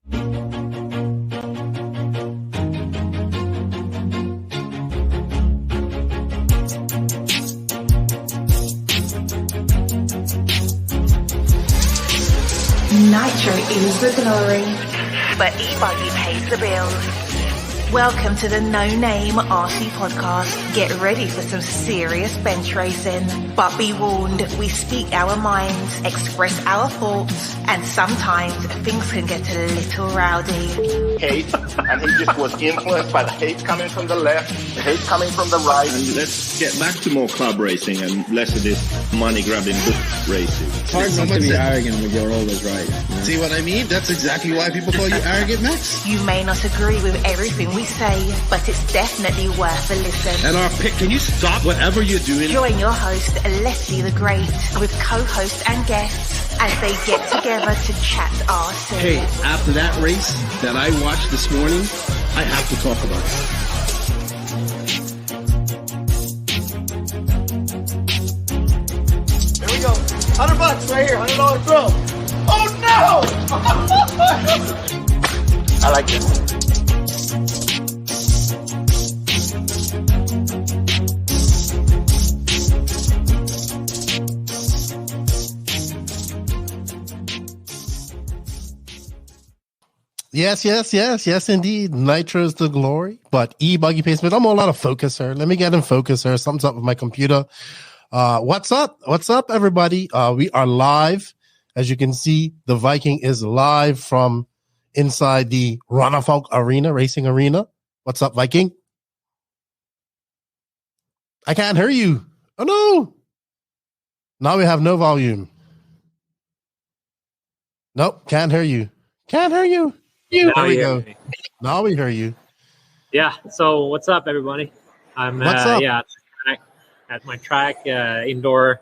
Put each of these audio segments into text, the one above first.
Nitro is the glory, but e-buggy pays the bills. Welcome to the No Name RC podcast. Get ready for some serious bench racing. But be warned, we speak our minds, express our thoughts, and sometimes things can get a little rowdy. Hate, and he just was influenced by the hate coming from the left, the hate coming from the right. And let's get back to more club racing and less of this money-grabbing book racing. It's hard not to be arrogant when you're always right. You know? See what I mean? That's exactly why people call you arrogant, Max. You may not agree with everything we say, but it's definitely worth a listen. And our pick, can you stop whatever you're doing? Join your host, Lefty the Great, with co-hosts and guests as they get together to chat RC. Hey, after that race that I watched this morning, I have to talk about it. Here we go. $100 right here, $100 throw. Oh no! I like this. Yes, indeed. Nitro's the glory, but e-buggy pacement. I'm all out of focuser. Let me get in focuser. Something's up with my computer. What's up? What's up, everybody? We are live. As you can see, the Viking is live from inside the Ronnefalk Arena, racing arena. What's up, Viking? I can't hear you. Oh, no. Now we have no volume. Nope, can't hear you. Can't hear you. There we go. Now we hear you. Yeah. So what's up, everybody? I'm at my track, indoor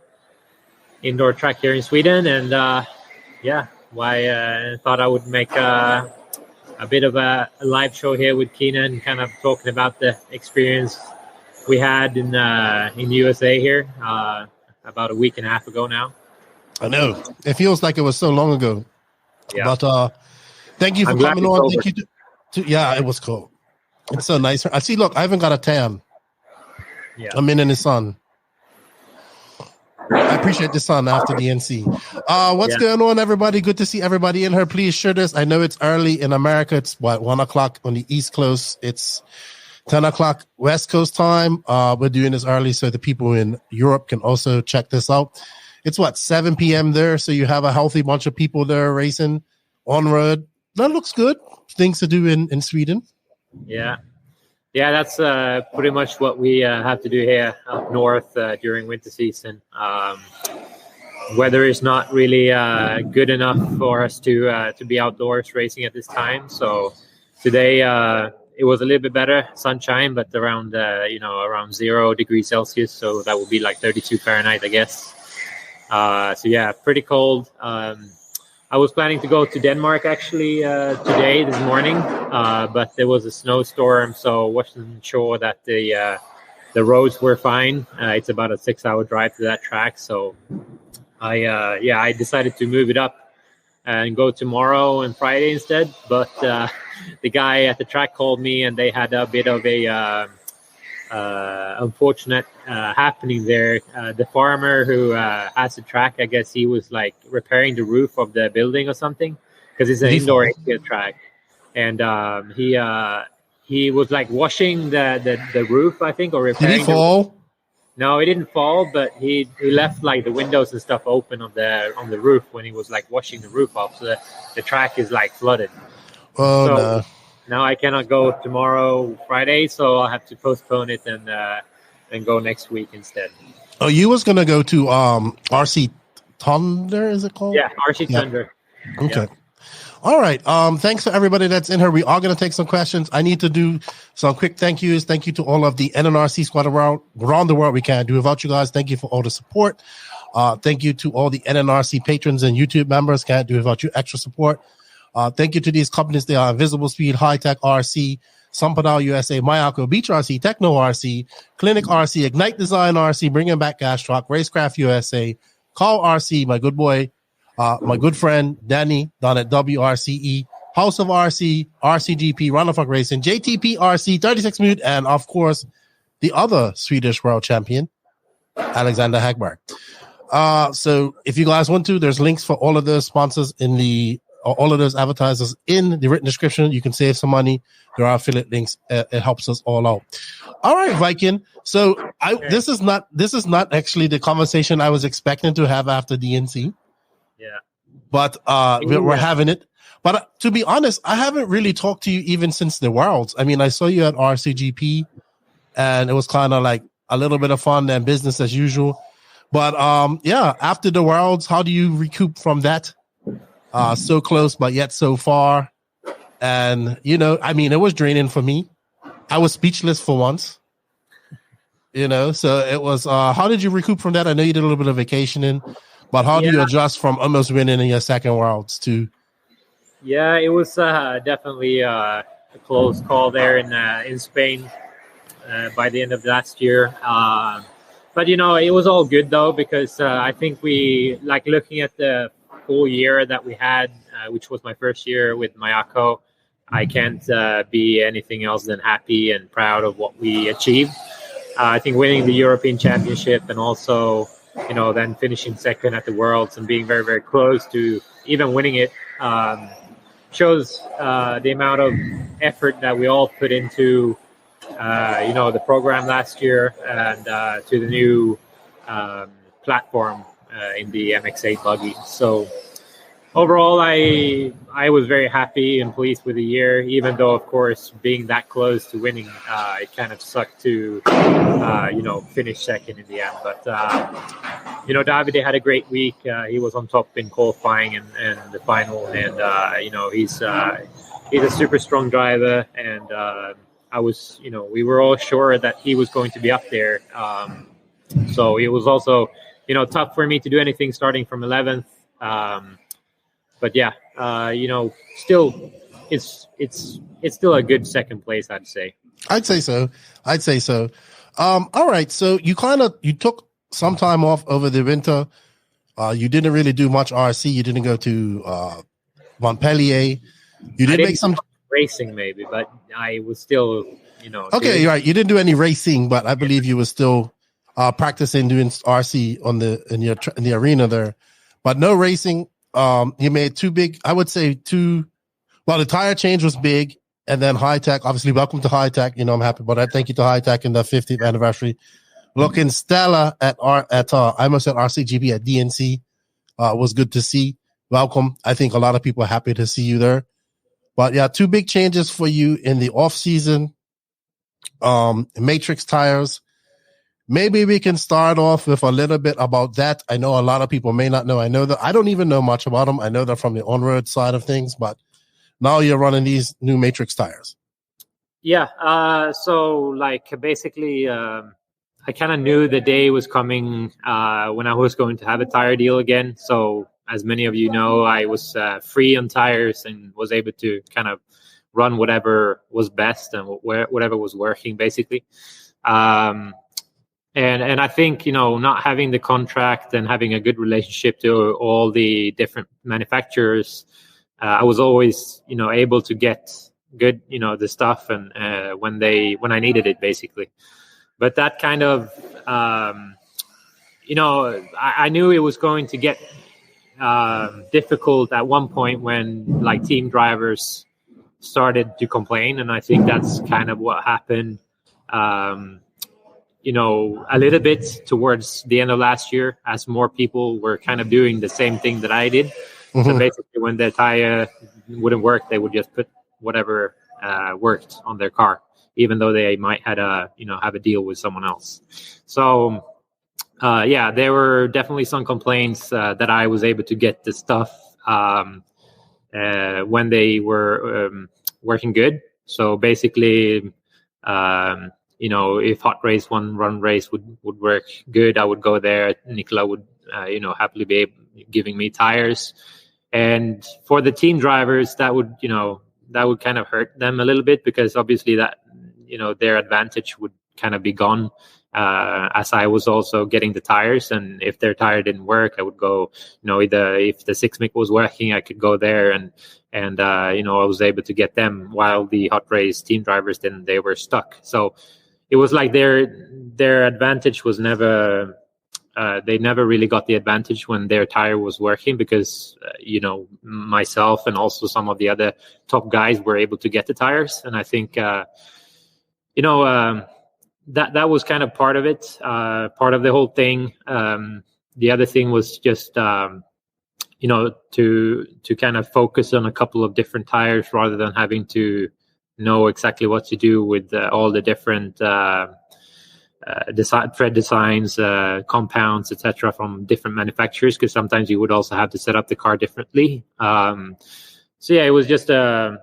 track here in Sweden, and I thought I would make a bit of a live show here with Keenan, kind of talking about the experience we had in USA here about a week and a half ago now. I know it feels like it was so long ago. Yeah. But thank you for coming on. Thank you. Yeah, it was cool. It's so nice. I see. Look, I haven't got a tan. Yeah. I'm in the sun. I appreciate the sun after the NC. What's going on, everybody? Good to see everybody in here. Please share this. I know it's early in America. It's 1 o'clock on the East Coast. It's 10 o'clock West Coast time. We're doing this early so the people in Europe can also check this out. It's 7 p.m. there, so you have a healthy bunch of people there racing on road. That looks good. Things to do in Sweden. Yeah, that's pretty much what we have to do here up north during winter season. Weather is not really good enough for us to be outdoors racing at this time. So today it was a little bit better, sunshine, but around 0 degrees Celsius. So that would be like 32 Fahrenheit, I guess. Pretty cold. I was planning to go to Denmark actually this morning, but there was a snowstorm, so wasn't sure that the roads were fine. It's about a 6-hour drive to that track, so I decided to move it up and go tomorrow and Friday instead. But the guy at the track called me, and they had a bit of a unfortunate happening there. The farmer who has the track, I guess he was like repairing the roof of the building or something, because it's an indoor track, and he was like washing the roof, I think, or repairing. Did he fall? No, he didn't fall, but he left like the windows and stuff open on the roof when he was like washing the roof off, so the track is like flooded. Oh, so, no. Now I cannot go tomorrow, Friday, so I'll have to postpone it and go next week instead. Oh, you was gonna go to RC Thunder, is it called? Yeah, RC Thunder. Okay. Yeah. All right. Thanks to everybody that's in here. We are going to take some questions. I need to do some quick thank yous. Thank you to all of the NNRC squad around the world. We can't do without you guys. Thank you for all the support. Thank you to all the NNRC patrons and YouTube members. Can't do without your extra support. Thank you to these companies. They are Invisible Speed, High Tech RC, Sampadal USA, Mayako Beach RC, Techno RC, Clinic RC, Ignite Design RC, Bringing Back Gas Truck, Racecraft USA, Call RC, my good boy, my good friend Danny down at WRCE, House of RC, RCGP, Ronnefalk Racing, JTP RC, 36 Minute, and of course, the other Swedish world champion, Alexander Hagberg. So if you guys want to, there's links for all of those sponsors all of those advertisers in the written description. You can save some money. There are affiliate links. It helps us all out. All right, Viking. So this is not actually the conversation I was expecting to have after DNC. Yeah. But we're having it. But to be honest, I haven't really talked to you even since the Worlds. I mean, I saw you at RCGP, and it was kind of like a little bit of fun and business as usual. But after the Worlds, how do you recoup from that? So close, but yet so far. And, I mean, it was draining for me. I was speechless for once. So it was, how did you recoup from that? I know you did a little bit of vacationing, but how do you adjust from almost winning in your second Worlds to... Yeah, it was definitely a close call there in Spain by the end of last year. But, it was all good, though, because I think we, like, looking at the full year that we had, which was my first year with Mayako, I can't be anything else than happy and proud of what we achieved. I think winning the European Championship and also, then finishing second at the Worlds and being very, very close to even winning it shows the amount of effort that we all put into, the program last year and to the new platform in the MX-8 buggy. So overall, I was very happy and pleased with the year, even though, of course, being that close to winning, it kind of sucked to, finish second in the end. But, David had a great week. He was on top in qualifying and the final. And, he's a super strong driver. And I was, we were all sure that he was going to be up there. So it was also, tough for me to do anything starting from 11th. But yeah, still, it's still a good second place, I'd say. I'd say so. All right. So you took some time off over the winter. You didn't really do much RC. You didn't go to Montpellier. You did make some racing, maybe, but I was still, Okay, you're right. You didn't do any racing, but I believe you were still practicing doing RC in the arena there, but no racing. You made the tire change was big, and then High Tech, obviously, welcome to High Tech. I'm happy about that. Thank you to High Tech in the 50th anniversary. Looking stellar I almost said RCGP at DNC. Was good to see. Welcome. I think a lot of people are happy to see you there. But yeah, two big changes for you in the off season. Matrix tires. Maybe we can start off with a little bit about that. I know a lot of people may not know. I know that I don't even know much about them. I know they're from the on-road side of things, but now you're running these new Matrix tires. Yeah. So basically, I kind of knew the day was coming when I was going to have a tire deal again. So as many of you know, I was free on tires and was able to kind of run whatever was best and whatever was working, basically. And I think, not having the contract and having a good relationship to all the different manufacturers, I was always, able to get good, the stuff and when I needed it, basically. But that kind of, I knew it was going to get difficult at one point when team drivers started to complain. And I think that's kind of what happened. A little bit towards the end of last year, as more people were kind of doing the same thing that I did. Mm-hmm. So basically, when the tire wouldn't work, they would just put whatever worked on their car, even though they might have a deal with someone else. So, there were definitely some complaints that I was able to get the stuff when they were working good. So basically, if Hot Race run race would work good, I would go there. Nicola would, happily be giving me tires. And for the team drivers, that would kind of hurt them a little bit because obviously that, their advantage would kind of be gone as I was also getting the tires. And if their tire didn't work, I would go, either if the 6 mic was working, I could go there and I was able to get them while the hot race team drivers didn't. They were stuck. So it was like their advantage was never. They never really got the advantage when their tire was working because, myself and also some of the other top guys were able to get the tires. And I think, that was kind of part of it, part of the whole thing. The other thing was just, to kind of focus on a couple of different tires rather than having to know exactly what to do with all the different thread designs, compounds, etc., from different manufacturers, because sometimes you would also have to set up the car differently. It was just a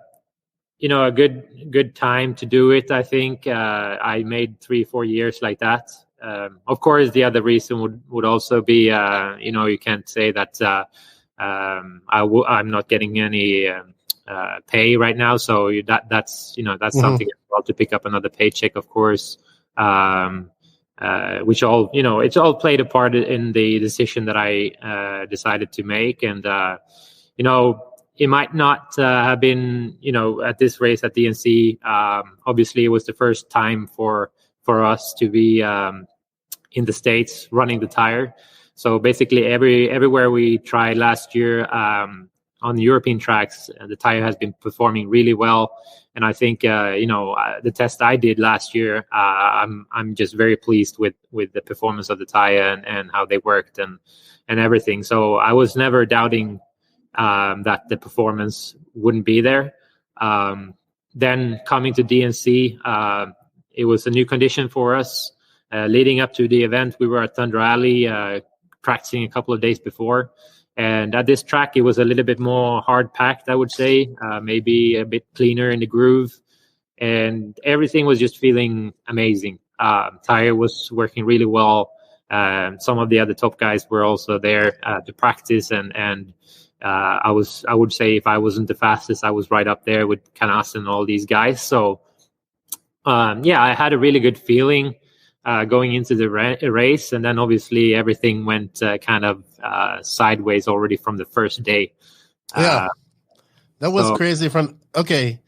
good time to do it. I think I made 3-4 years like that. Of course, the other reason would also be you can't say that I'm not getting any pay right now, so that's something as well to pick up another paycheck, of course. Which all it's all played a part in the decision that I decided to make, and it might not have been at this race at DNC. Obviously, it was the first time for us to be in the States running the tire. So basically, everywhere we tried last year on the European tracks, the tire has been performing really well. And I think, the test I did last year, I'm just very pleased with the performance of the tire and how they worked and everything. So I was never doubting that the performance wouldn't be there. Then coming to DNC, it was a new condition for us. Leading up to the event, we were at Thunder Alley practicing a couple of days before. And at this track, it was a little bit more hard packed, I would say, maybe a bit cleaner in the groove. And everything was just feeling amazing. Tire was working really well. Some of the other top guys were also there to practice. And I would say if I wasn't the fastest, I was right up there with Canas and all these guys. So, I had a really good feeling going into the race, and then obviously everything went kind of sideways already from the first day. That was crazy. Okay,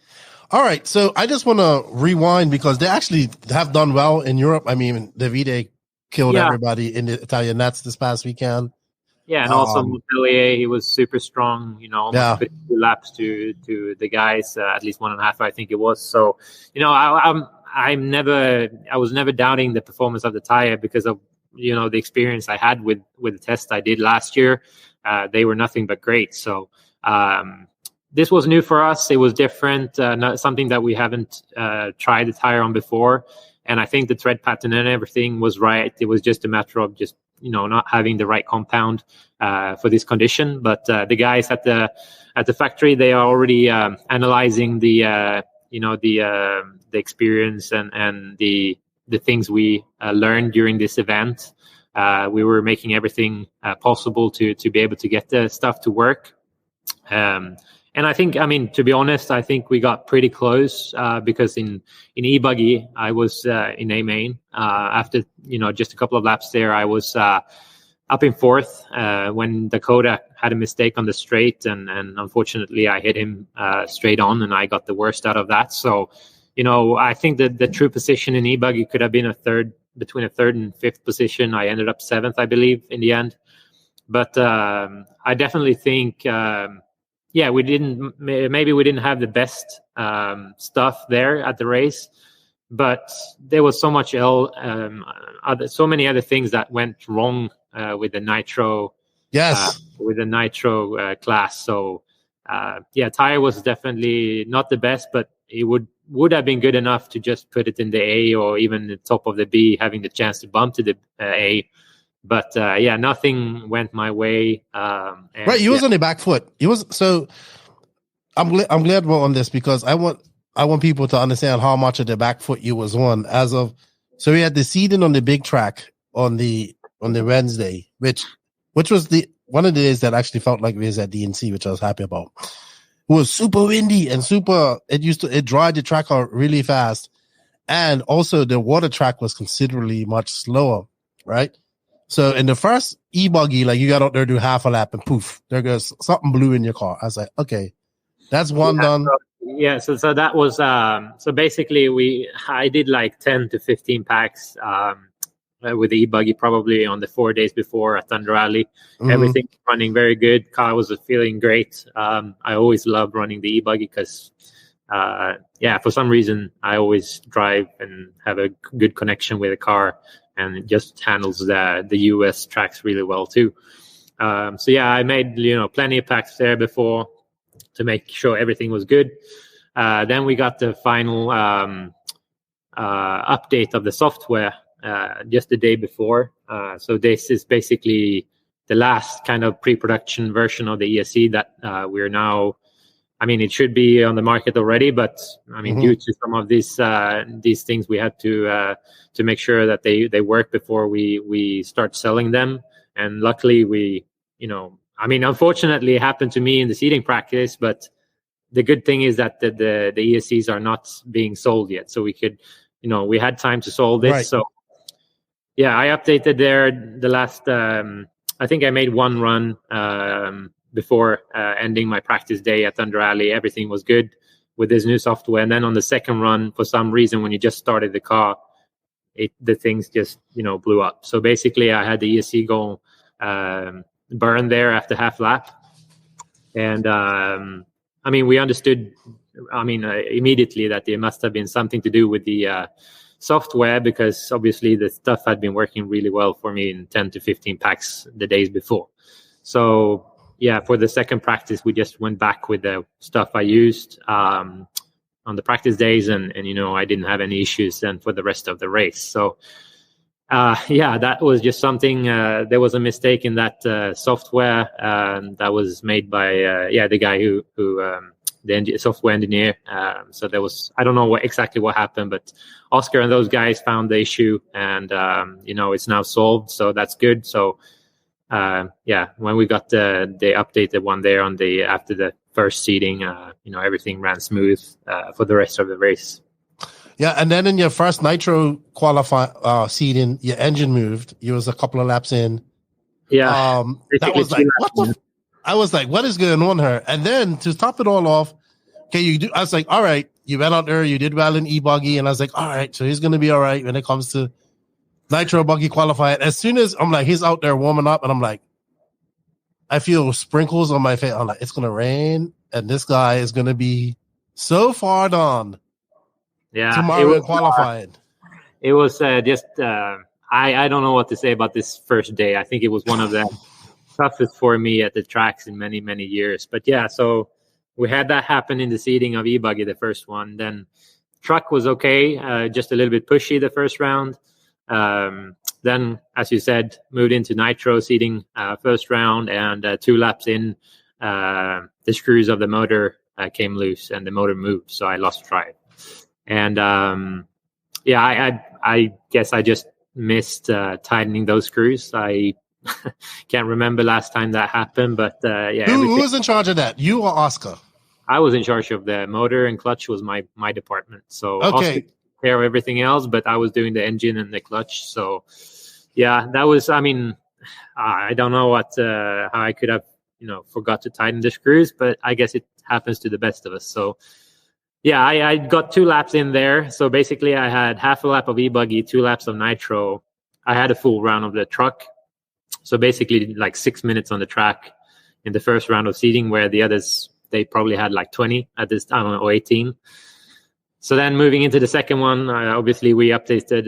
all right. So I just want to rewind because they actually have done well in Europe. I mean, Davide killed everybody in the Italian Nats this past weekend. Yeah, and also Montpellier, he was super strong. Almost 52 laps to the guys, at least 1.5, I think it was. So, I was never doubting the performance of the tire because of the experience I had with the test I did last year. They were nothing but great. So this was new for us. It was different, not something that we haven't tried the tire on before. And I think the tread pattern and everything was right. It was just a matter of just not having the right compound for this condition. But the guys at the factory, they are already analyzing the experience and the things we learned during this event. We were making everything possible to be able to get the stuff to work. And I think, to be honest, I think we got pretty close because in e-buggy, I was in A main. After, just a couple of laps there, I was up in fourth when Dakota had a mistake on the straight. And unfortunately, I hit him straight on and I got the worst out of that. So, I think that the true position in e-buggy could have been between a third and fifth position. I ended up seventh, I believe, in the end. But I definitely think... we didn't have the best stuff there at the race, but there was so many other things that went wrong with the Nitro. Yes, with the Nitro class. So tire was definitely not the best, but it would have been good enough to just put it in the A or even the top of the B, having the chance to bump to the A. But nothing went my way. Right, he was on the back foot. He was so. I'm glad we're on this because I want people to understand how much of the back foot you was on as of. So we had the seeding on the big track on the Wednesday, which was the one of the days that actually felt like we was at DNC, which I was happy about. It was super windy and super. It dried the track out really fast, And also the water track was considerably much slower, right? So in the first e-buggy, like you got out there, do half a lap and poof, there goes something blue in your car. I was like, okay, that's one done. So that was, so basically I did like 10 to 15 packs, with the e-buggy probably on the 4 days before at Thunder Alley. Everything running very good. Car was feeling great. I always love running the e-buggy because, for some reason I always drive and have a good connection with the car, and it just handles the US tracks really well too. I made plenty of packs there before to make sure everything was good. Then we got the final update of the software just the day before. So this is basically the last kind of pre-production version of the ESC that we're now. I mean, it should be on the market already, but I mean, due to some of these things, we had to make sure that they work before we start selling them. And luckily, unfortunately, it happened to me in the seating practice, but the good thing is that the ESCs are not being sold yet, so we could, we had time to solve this. Right. So yeah, I updated the last. I think I made one run before ending my practice day at Thunder Alley. Everything was good with this new software, and then on the second run, for some reason, when you just started the car, the things just blew up. So basically, I had the ESC go burn there after half lap, and we understood. Immediately that there must have been something to do with the software, because obviously the stuff had been working really well for me in 10 to 15 packs the days before. So yeah, for the second practice, we just went back with the stuff I used on the practice days, and I didn't have any issues then for the rest of the race. So that was just something. There was a mistake in that software that was made by the guy who the software engineer. So there was, I don't know exactly what happened, but Oscar and those guys found the issue, and it's now solved. So that's good. So when we got the updated one there after the first seating, everything ran smooth for the rest of the race. Yeah, and then in your first Nitro seating, your engine moved. You was a couple of laps in. Yeah, that was like, what I was like, what is going on here? And then to top it all off, I was like, all right, you went out there, you did well in e-buggy, and I was like, all right, so he's going to be all right when it comes to Nitro buggy qualifying. As soon as I'm like, he's out there warming up, and I'm like, I feel sprinkles on my face. I'm like, it's going to rain, and this guy is going to be so far down. Yeah, tomorrow in qualifying. It was just, I don't know what to say about this first day. I think it was one of the toughest for me at the tracks in many, many years. But yeah, so we had that happen in the seating of e-buggy, the first one. Then truck was okay, just a little bit pushy the first round. Then, as you said, moved into Nitro seating first round, and 2 laps in, the screws of the motor came loose and the motor moved, so I lost drive. And I guess I just missed tightening those screws. I can't remember last time that happened, but who was in charge of that? You or Oscar? I was in charge of the motor, and clutch was my department. So okay, Oscar took care of everything else, but I was doing the engine and the clutch. So yeah, that was. I mean, I don't know how I could have forgot to tighten the screws, but I guess it happens to the best of us. So yeah, I got 2 laps in there. So basically, I had half a lap of e-buggy, 2 laps of Nitro. I had a full round of the truck. So basically, like 6 minutes on the track in the first round of seating, where the others, they probably had like 20 at this time, or 18. So then moving into the second one, obviously we updated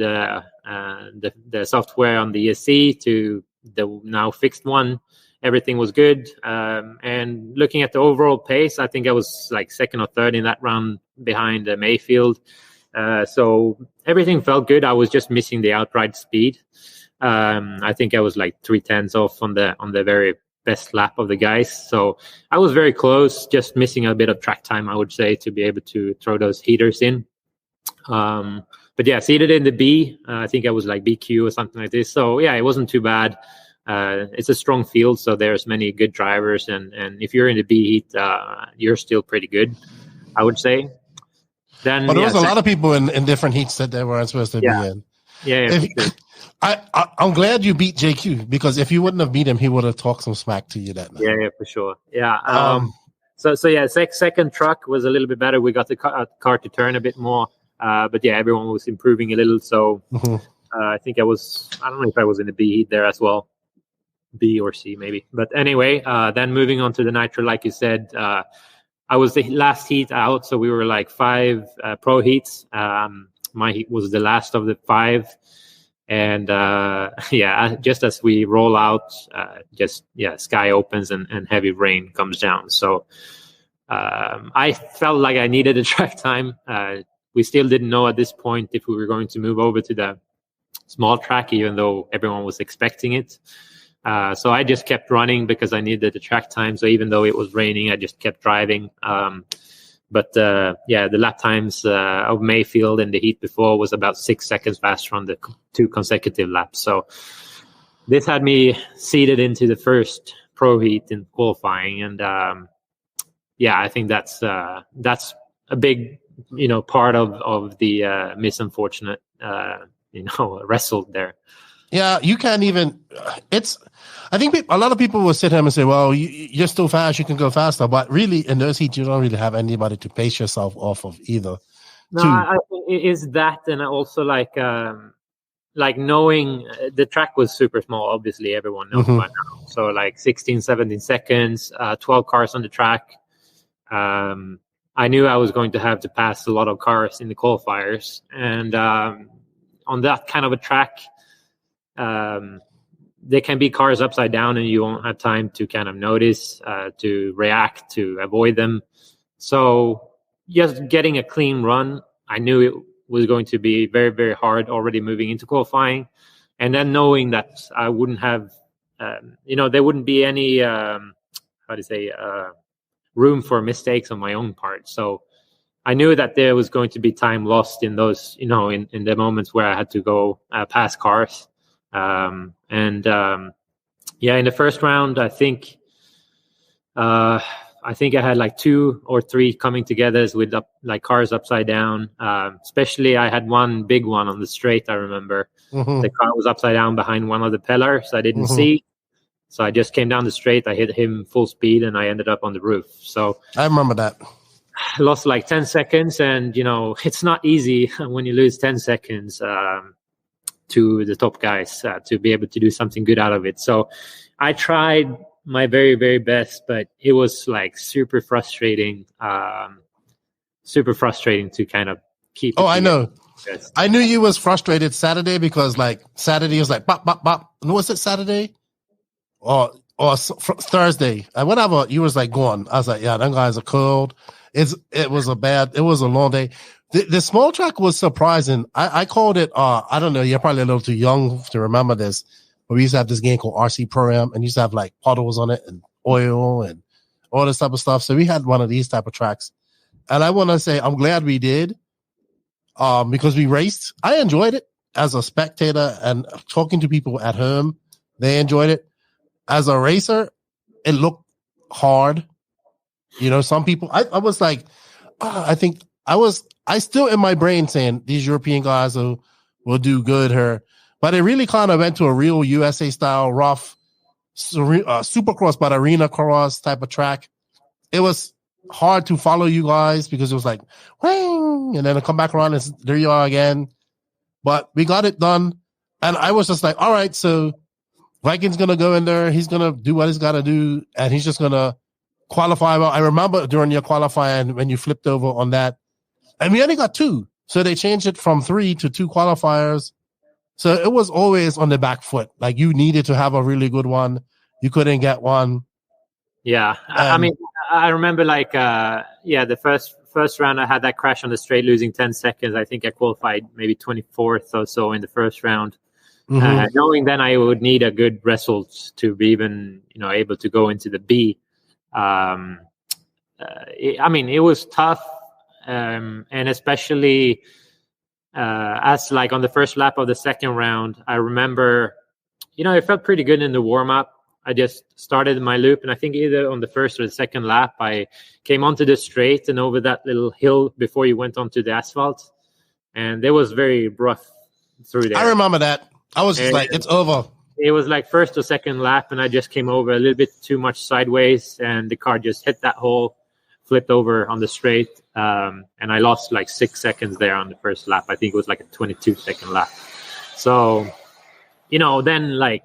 the software on the ESC to the now fixed one. Everything was good. And looking at the overall pace, I think I was like second or third in that round behind Mayfield. So everything felt good. I was just missing the outright speed. I think I was like 3/10 off on the very best lap of the guys. So I was very close, just missing a bit of track time, I would say, to be able to throw those heaters in. But yeah, seated in the B, I think I was like BQ or something like this. So yeah, it wasn't too bad. It's a strong field, so there's many good drivers. And if you're in the B heat, you're still pretty good, I would say. Then, but there was a lot of people in different heats that they weren't supposed to be in. Yeah. I'm glad you beat JQ, because if you wouldn't have beat him, he would have talked some smack to you that night. Yeah, for sure. Yeah. So yeah, second truck was a little bit better. We got the car to turn a bit more. But yeah, everyone was improving a little. So I think I don't know if I was in the B heat there as well. B or C maybe. But anyway, then moving on to the Nitro, like you said, I was the last heat out. So we were like 5 pro heats. My heat was the last of the 5. And just as we roll out, sky opens and heavy rain comes down. So I felt like I needed a track time. We still didn't know at this point if we were going to move over to the small track, even though everyone was expecting it. So I just kept running because I needed the track time. So even though it was raining, I just kept driving. But the lap times of Mayfield in the heat before was about 6 seconds faster on the 2 consecutive laps. So this had me seeded into the first pro heat in qualifying. And I think that's a big, part of the misunfortunate, wrestle there. Yeah, you can't even. I think a lot of people will sit here and say, "Well, you're still fast. You can go faster." But really, in those heats, you don't really have anybody to pace yourself off of either. No, I think it is that, and also like knowing the track was super small. Obviously, everyone knows by now. So like 16, 17 seconds, 12 cars on the track. I knew I was going to have to pass a lot of cars in the qualifiers, and on that kind of a track. There can be cars upside down and you won't have time to kind of notice, to react, to avoid them. So just getting a clean run, I knew it was going to be very, very hard already moving into qualifying. And then knowing that I wouldn't have, there wouldn't be any, room for mistakes on my own part. So I knew that there was going to be time lost in those, in the moments where I had to go past cars. In the first round, I think I had like 2 or 3 coming together with cars upside down. Especially I had one big one on the straight. I remember the car was upside down behind one of the pillars I didn't see. So I just came down the straight. I hit him full speed and I ended up on the roof. So I remember that. I lost like 10 seconds and, it's not easy when you lose 10 seconds, to the top guys to be able to do something good out of it. So I tried my very, very best, but it was like super frustrating to kind of keep. Oh, I know. Yes. I knew you was frustrated Saturday because like Saturday was like bop, bop, bop. And was it Saturday? Or Thursday? Whatever. You was like going. I was like, yeah, them guys are cold. It was a long day. The small track was surprising. I called it, I don't know, you're probably a little too young to remember this, but we used to have this game called RC Pro-Am and used to have like puddles on it and oil and all this type of stuff. So we had one of these type of tracks. And I want to say I'm glad we did because we raced. I enjoyed it as a spectator and talking to people at home. They enjoyed it. As a racer, it looked hard. Some people, I was like, I still in my brain saying these European guys will do good here. But it really kind of went to a real USA style, rough, supercross, but arena cross type of track. It was hard to follow you guys because it was like, whang, and then I come back around and there you are again. But we got it done. And I was just like, all right, so Viking's going to go in there. He's going to do what he's got to do. And he's just going to qualify. Well, I remember during your qualifying when you flipped over on that. And we only got 2. So they changed it from 3 to 2 qualifiers. So it was always on the back foot. Like you needed to have a really good one. You couldn't get one. Yeah. I mean, I remember the first round I had that crash on the straight, losing 10 seconds. I think I qualified maybe 24th or so in the first round. Knowing then I would need a good result to be even, able to go into the B. It was tough. And especially as like on the first lap of the second round, I remember, it felt pretty good in the warm up. I just started my loop, and I think either on the first or the second lap, I came onto the straight and over that little hill before you went onto the asphalt, and it was very rough through there. I remember that. I was just like, it's over. It was like first or second lap, and I just came over a little bit too much sideways, and the car just hit that hole, flipped over on the straight, and I lost like 6 seconds there on the first lap. I think it was like a 22-second lap. So, then like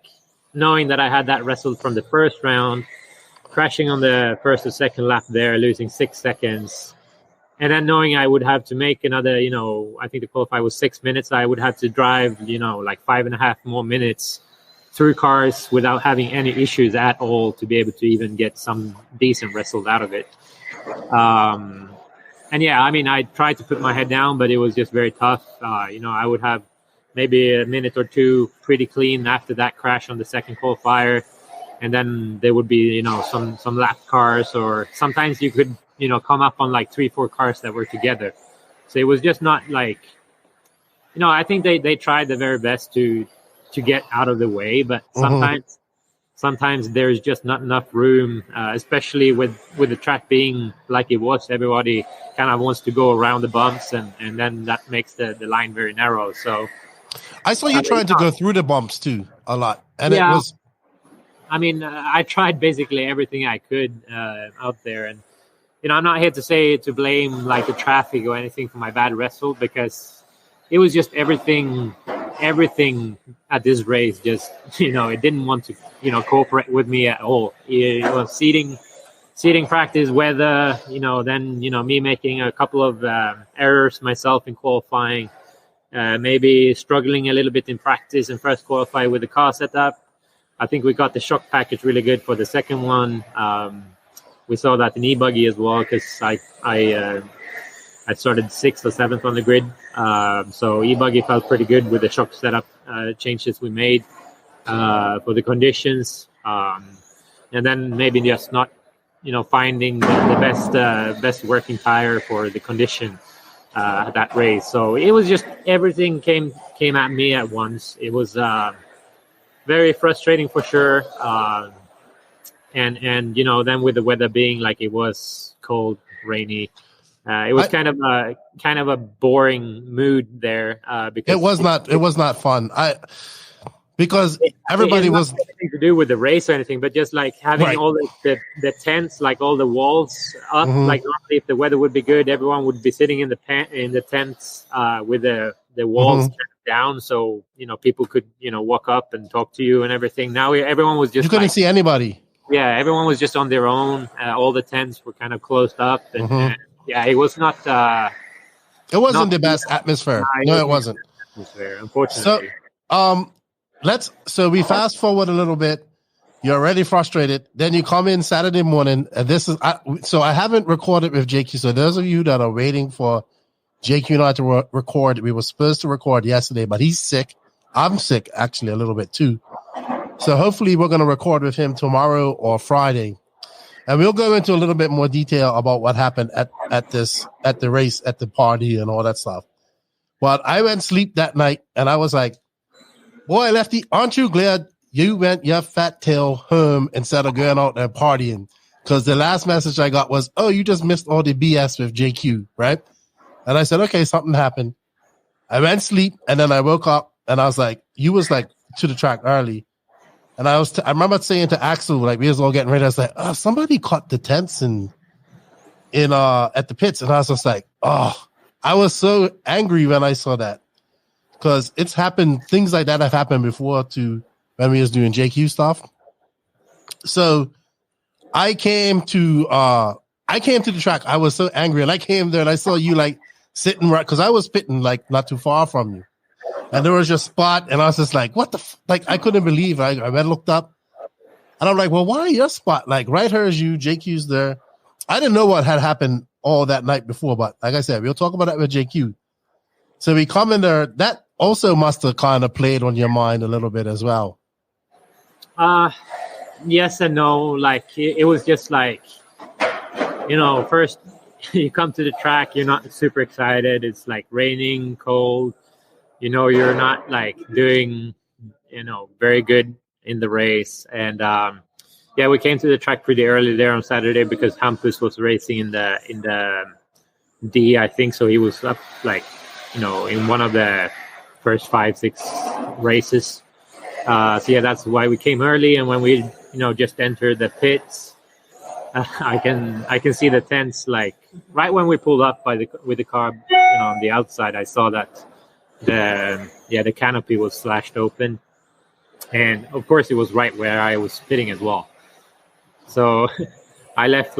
knowing that I had that wrestle from the first round, crashing on the first or second lap there, losing 6 seconds, and then knowing I would have to make another, I think the qualify was 6 minutes. I would have to drive, like 5.5 more minutes through cars without having any issues at all to be able to even get some decent wrestles out of it. And yeah, I mean, I tried to put my head down, but it was just very tough. I would have maybe a minute or two pretty clean after that crash on the second qualifier. And then there would be, some lap cars, or sometimes you could, come up on like 3-4 cars that were together. So it was just not like, I think they tried their very best to get out of the way, but sometimes there's just not enough room, especially with the track being like it was. Everybody kind of wants to go around the bumps, and then that makes the line very narrow. So I saw you trying to go through the bumps too a lot, and yeah, it was. I mean, I tried basically everything I could out there, and I'm not here to say to blame like the traffic or anything for my bad wrestle, because it was just everything at this race just it didn't want to cooperate with me at all. It was seating practice, weather, then me making a couple of errors myself in qualifying, maybe struggling a little bit in practice and first qualify with the car setup. I think we got the shock package really good for the second one. We saw that in e-buggy as well, because I started 6th or 7th on the grid. So e-buggy felt pretty good with the shock setup changes we made for the conditions. And then maybe just not, finding the best working tire for the condition that race. So it was just everything came at me at once. It was very frustrating for sure. And then with the weather being like it was cold, rainy, it was kind of a boring mood there. Because it was not fun. Because everybody was nothing to do with the race or anything, but just like having all the tents, like all the walls up. Like normally, if the weather would be good, everyone would be sitting in the tents with the walls kind of down, so people could walk up and talk to you and everything. Now everyone was just, you couldn't see anybody. Yeah, everyone was just on their own. All the tents were kind of closed up, and yeah, it was not. It wasn't the best atmosphere. No, it wasn't. Atmosphere, unfortunately. So we fast forward a little bit. You're already frustrated. Then you come in Saturday morning, and I haven't recorded with JQ. So those of you that are waiting for JQ and I to record, we were supposed to record yesterday, but he's sick. I'm sick actually a little bit too. So hopefully we're going to record with him tomorrow or Friday. And we'll go into a little bit more detail about what happened at the race, at the party and all that stuff. But I went to sleep that night and I was like, boy, Lefty, aren't you glad you went your fat tail home instead of going out there partying? Because the last message I got was, oh, you just missed all the BS with JQ, right? And I said, okay, something happened. I went to sleep and then I woke up and I was like, you was like to the track early. And I remember saying to Axel, like we was all getting ready. I was like, oh, somebody caught the tents at the pits. And I was just like, oh, I was so angry when I saw that. Because it's happened, things like that have happened before to when we was doing JQ stuff. So I came to the track. I was so angry, and I came there and I saw you like sitting right, because I was pitting like not too far from you, and there was your spot, and I was just like, what the like I couldn't believe. I went and looked up, and I'm like, well, why your spot like right here is you? JQ's there. I didn't know what had happened all that night before, but like I said, we'll talk about that with JQ. So we come in there. That also must have kind of played on your mind a little bit as well. Yes and no. Like it was just like, first you come to the track, you're not super excited. It's like raining, cold. You're not like doing, very good in the race. And Yeah, we came to the track pretty early there on Saturday because Hampus was racing in the D, I think. So he was up in one of the first 5-6 races. So yeah, that's why we came early. And when we just entered the pits, I can see the tents right when we pulled up with the car on the outside. I saw that the canopy was slashed open, and of course it was right where I was pitting as well. So I left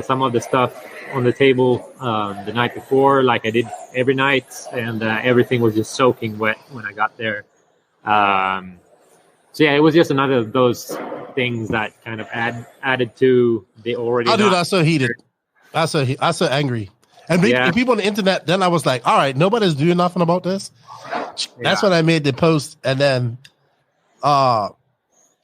some of the stuff on the table the night before, like I did every night, and everything was just soaking wet when I got there. So yeah, it was just another of those things that kind of added to the already. Oh, dude, I was so heated. I was so angry. And people on the internet, then I was like, all right, nobody's doing nothing about this. That's when I made the post. And then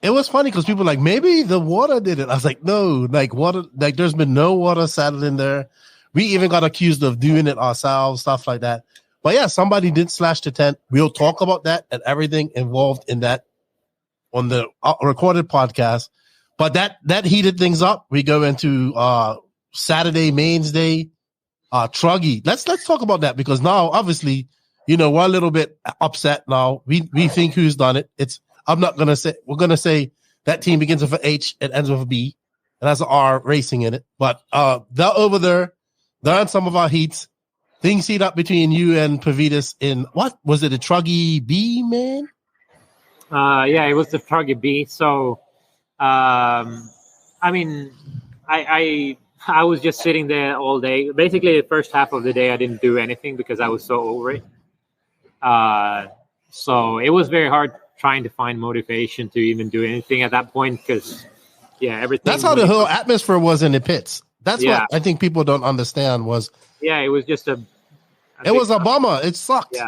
it was funny because people were like, maybe the water did it. I was like, no, water, there's been no water settled in there. We even got accused of doing it ourselves, stuff like that. But yeah, somebody did slash the tent. We'll talk about that and everything involved in that on the recorded podcast. But that heated things up. We go into Saturday mains day, Truggy. Let's talk about that because now obviously, we're a little bit upset now. We think who's done it. We're gonna say that team begins with an H and ends with a B, and has an R racing in it. But they're over there. They're on some of our heats. Things heat up between you and Pavitas in what was it? A Truggy B, man? Yeah, it was the Truggy B. So, I was just sitting there all day. Basically, the first half of the day, I didn't do anything because I was so over it. So it was very hard trying to find motivation to even do anything at that point because, everything. That's how the whole atmosphere was in the pits. That's what I think people don't understand was. Yeah, it was just it was a bummer. It sucked. Yeah.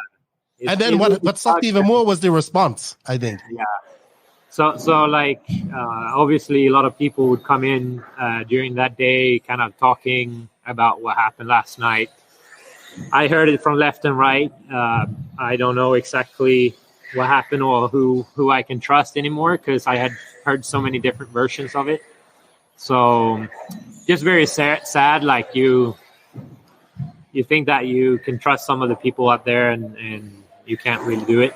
And then what sucked even more was the response, I think. Yeah. So obviously a lot of people would come in during that day kind of talking about what happened last night. I heard it from left and right. I don't know exactly what happened or who I can trust anymore because I had heard so many different versions of it. So just very sad. Like you think that you can trust some of the people out there and you can't really do it.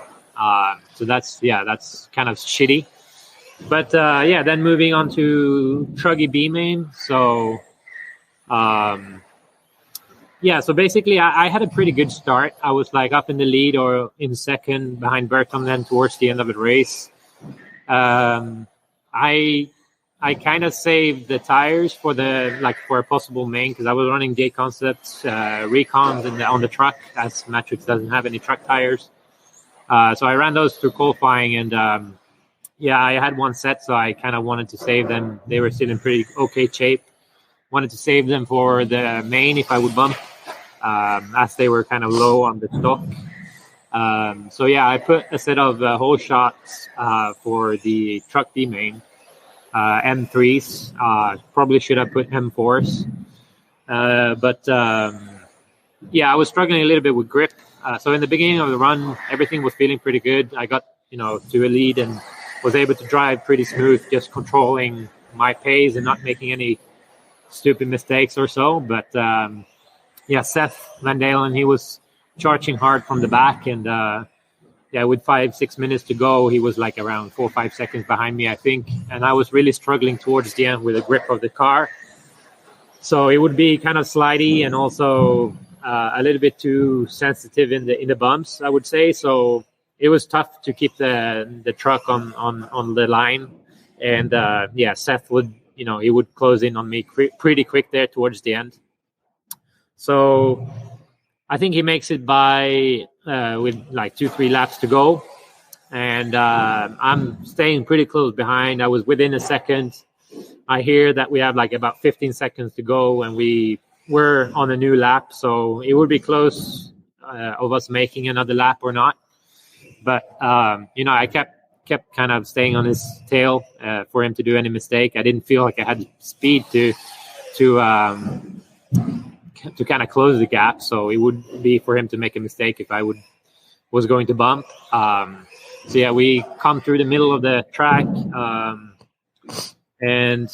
So that's kind of shitty. But then moving on to Truggy B main. So so basically I had a pretty good start. I was up in the lead or in second behind Berton then towards the end of the race. I kind of saved the tires for for a possible main because I was running J Concepts Recons on the truck as Matrix doesn't have any truck tires. So I ran those through qualifying and I had one set, so I kind of wanted to save them. They were still in pretty okay shape. Wanted to save them for the main if I would bump, as they were kind of low on the stock. I put a set of hole shots for the truck D main. M3s, probably should have put M4s. But I was struggling a little bit with grip. So in the beginning of the run, everything was feeling pretty good. I got, to a lead and was able to drive pretty smooth, just controlling my pace and not making any stupid mistakes or so. But Seth Van Dalen, he was charging hard from the back and with 5-6 minutes to go, he was around 4 or 5 seconds behind me, I think. And I was really struggling towards the end with the grip of the car. So it would be kind of slidey and also a little bit too sensitive in the bumps, I would say. So it was tough to keep the truck on the line. And Seth would, he would close in on me pretty quick there towards the end. So I think he makes it by with 2-3 laps to go. And I'm staying pretty close behind. I was within a second. I hear that we have about 15 seconds to go and we were on a new lap. So it would be close of us making another lap or not. But, I kept kind of staying on his tail for him to do any mistake. I didn't feel like I had speed to kind of close the gap. So it would be for him to make a mistake if I was going to bump. We come through the middle of the track. and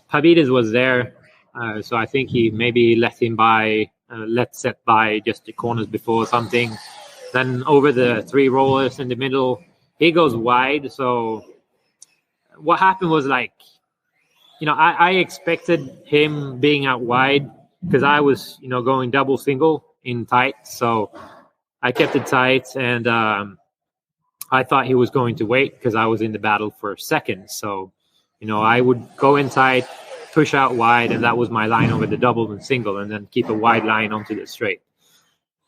Pavides was there, so I think he maybe let Seth by just the corners before something. Then over the 3 rollers in the middle, he goes wide. So what happened was like, I expected him being out wide because I was, going double single in tight. So I kept it tight, and I thought he was going to wait because I was in the battle for second. So, I would go in tight, push out wide, and that was my line over the double and single, and then keep a wide line onto the straight.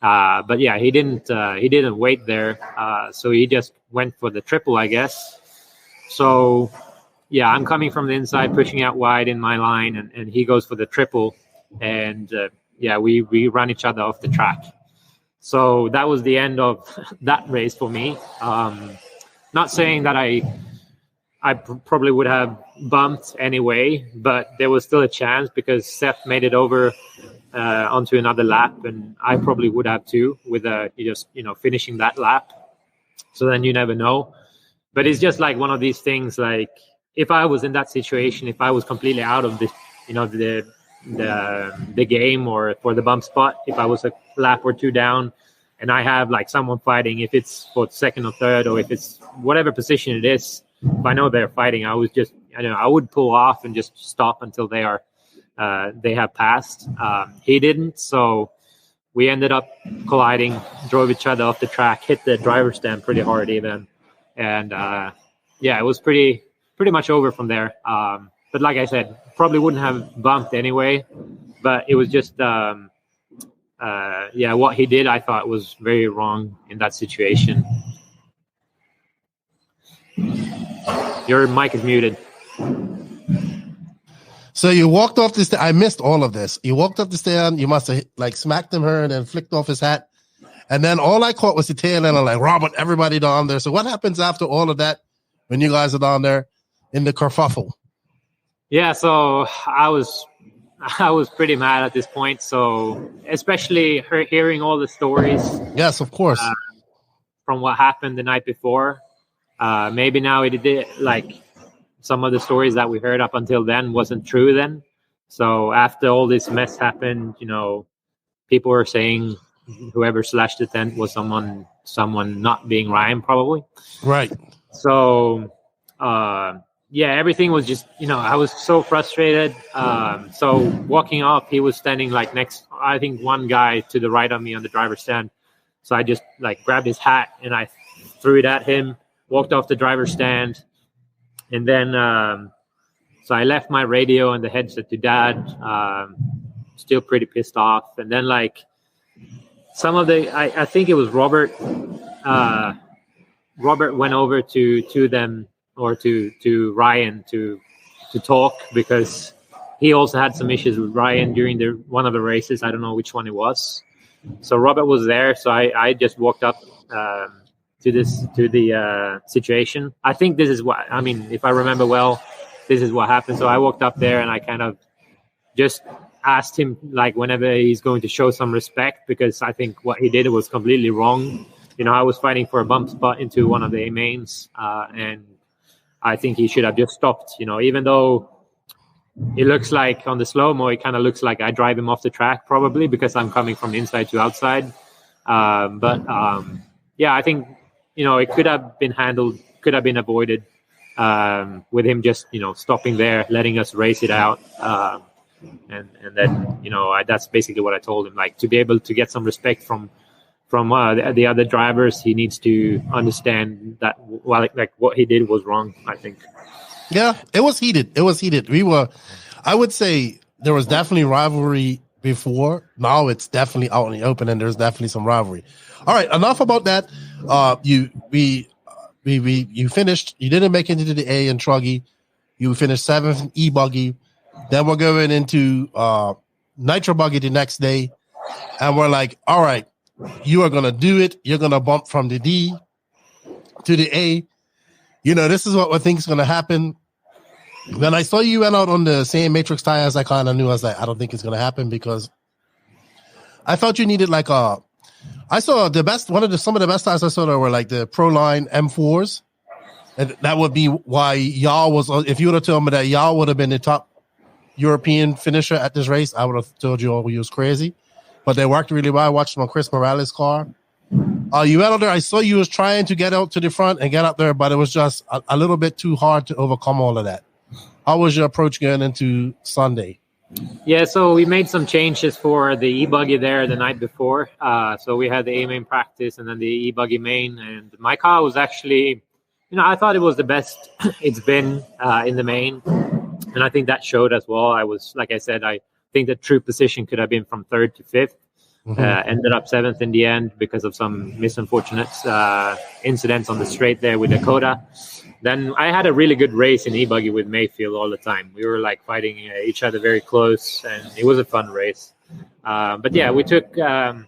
But yeah, he didn't wait there. So he just went for the triple, I guess. So yeah, I'm coming from the inside, pushing out wide in my line, and he goes for the triple. And we run each other off the track. So that was the end of that race for me. Not saying that I probably would have bumped anyway, but there was still a chance because Seth made it over onto another lap, and I probably would have too with finishing that lap. So then you never know. But it's just like one of these things. Like if I was in that situation, if I was completely out of the game or for the bump spot, if I was a lap or 2 down, and I have like someone fighting, if it's for second or third, or if it's whatever position it is, if I know they're fighting, I would pull off and just stop until they have passed. He didn't, so we ended up colliding, drove each other off the track, hit the driver's stand pretty hard even, and it was pretty much over from there. But like I said, probably wouldn't have bumped anyway, but it was just what he did I thought was very wrong in that situation. Your mic is muted. So you walked off the stand. I missed all of this. You walked up the stand. You must have like smacked him her and then flicked off his hat. And then all I caught was the tail end of like Robert, everybody down there. So what happens after all of that when you guys are down there in the kerfuffle? Yeah, so I was pretty mad at this point. So especially hearing all the stories. Yes, of course. From what happened the night before. Maybe now it did, like some of the stories that we heard up until then wasn't true then. So after all this mess happened, people were saying whoever slashed the tent was someone not being Ryan probably. Right. So everything was just, I was so frustrated. So walking off, he was standing like next, I think one guy to the right of me on the driver's stand. So I just like grabbed his hat and I threw it at him, walked off the driver's stand. And then, so I left my radio and the headset to Dad, still pretty pissed off. And then like some of I think it was Robert went over to them or to Ryan to talk because he also had some issues with Ryan during one of the races. I don't know which one it was. So Robert was there. So I just walked up to the situation. I think this is if I remember well, this is what happened. So I walked up there and I kind of just asked him like whenever he's going to show some respect, because I think what he did was completely wrong. I was fighting for a bump spot into one of the A mains, and I think he should have just stopped. Even though it looks like on the slow-mo, it kind of looks like I drive him off the track probably because I'm coming from inside to outside. I think it could have been handled, could have been avoided with him just stopping there, letting us race it out, and then that's basically what I told him. Like to be able to get some respect from the other drivers, he needs to understand that what he did was wrong, I think. Yeah, it was heated. I would say there was definitely rivalry before. Now it's definitely out in the open and there's definitely some rivalry. All right, enough about that. You finished, you didn't make it into the A in Truggy. You finished 7th in E-Buggy. Then we're going into Nitro Buggy the next day. And we're like, all right, you are going to do it. You're going to bump from the D to the A. This is what I think is going to happen. When I saw you went out on the same Matrix tires, I kind of knew. I was like, I don't think it's going to happen because I felt you needed like I saw some of the best tires I saw there were like the Proline M4s. And that would be why y'all was, if you would have told me that y'all would have been the top European finisher at this race, I would have told you all you was crazy. But they worked really well. I watched them on Chris Morales' car. You went out there. I saw you was trying to get out to the front and get up there, but it was just a little bit too hard to overcome all of that. How was your approach going into Sunday? Yeah, so we made some changes for the e-buggy there the night before. So we had the A-main practice and then the e-buggy main. And my car was actually, I thought it was the best it's been in the main. And I think that showed as well. I was, like I said, I think the true position could have been from 3rd to 5th. Ended up 7th in the end because of some unfortunate incidents on the straight there with Dakota. Then I had a really good race in e-buggy with Mayfield all the time. We were like fighting each other very close, and it was a fun race. But yeah, we took kind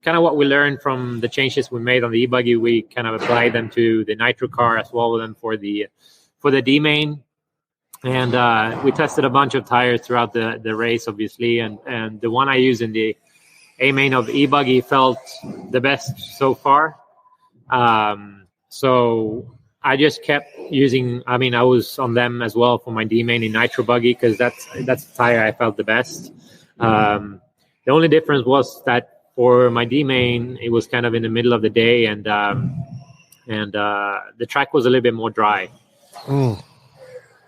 of what we learned from the changes we made on the e-buggy. We kind of applied them to the Nitro car as well, then for the D-main. And we tested a bunch of tires throughout the race, obviously. And the one I used in the A-main of e-buggy felt the best so far. So I just kept using, I was on them as well for my D-main in Nitro buggy because that's the tire I felt the best. The only difference was that for my D-main, it was kind of in the middle of the day and the track was a little bit more dry.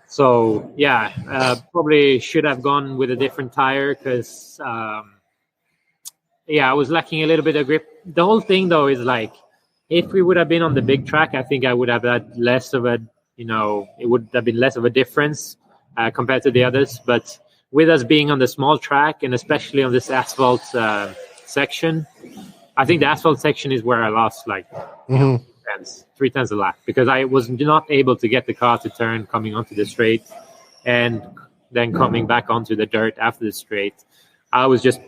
So, yeah, probably should have gone with a different tire because, I was lacking a little bit of grip. The whole thing, though, is like, if we would have been on the big track, I think I would have had less of a, it would have been less of a difference compared to the others. But with us being on the small track and especially on this asphalt section, I think the asphalt section is where I lost like 3/10 a lap because I was not able to get the car to turn coming onto the straight and then coming back onto the dirt after the straight. I was just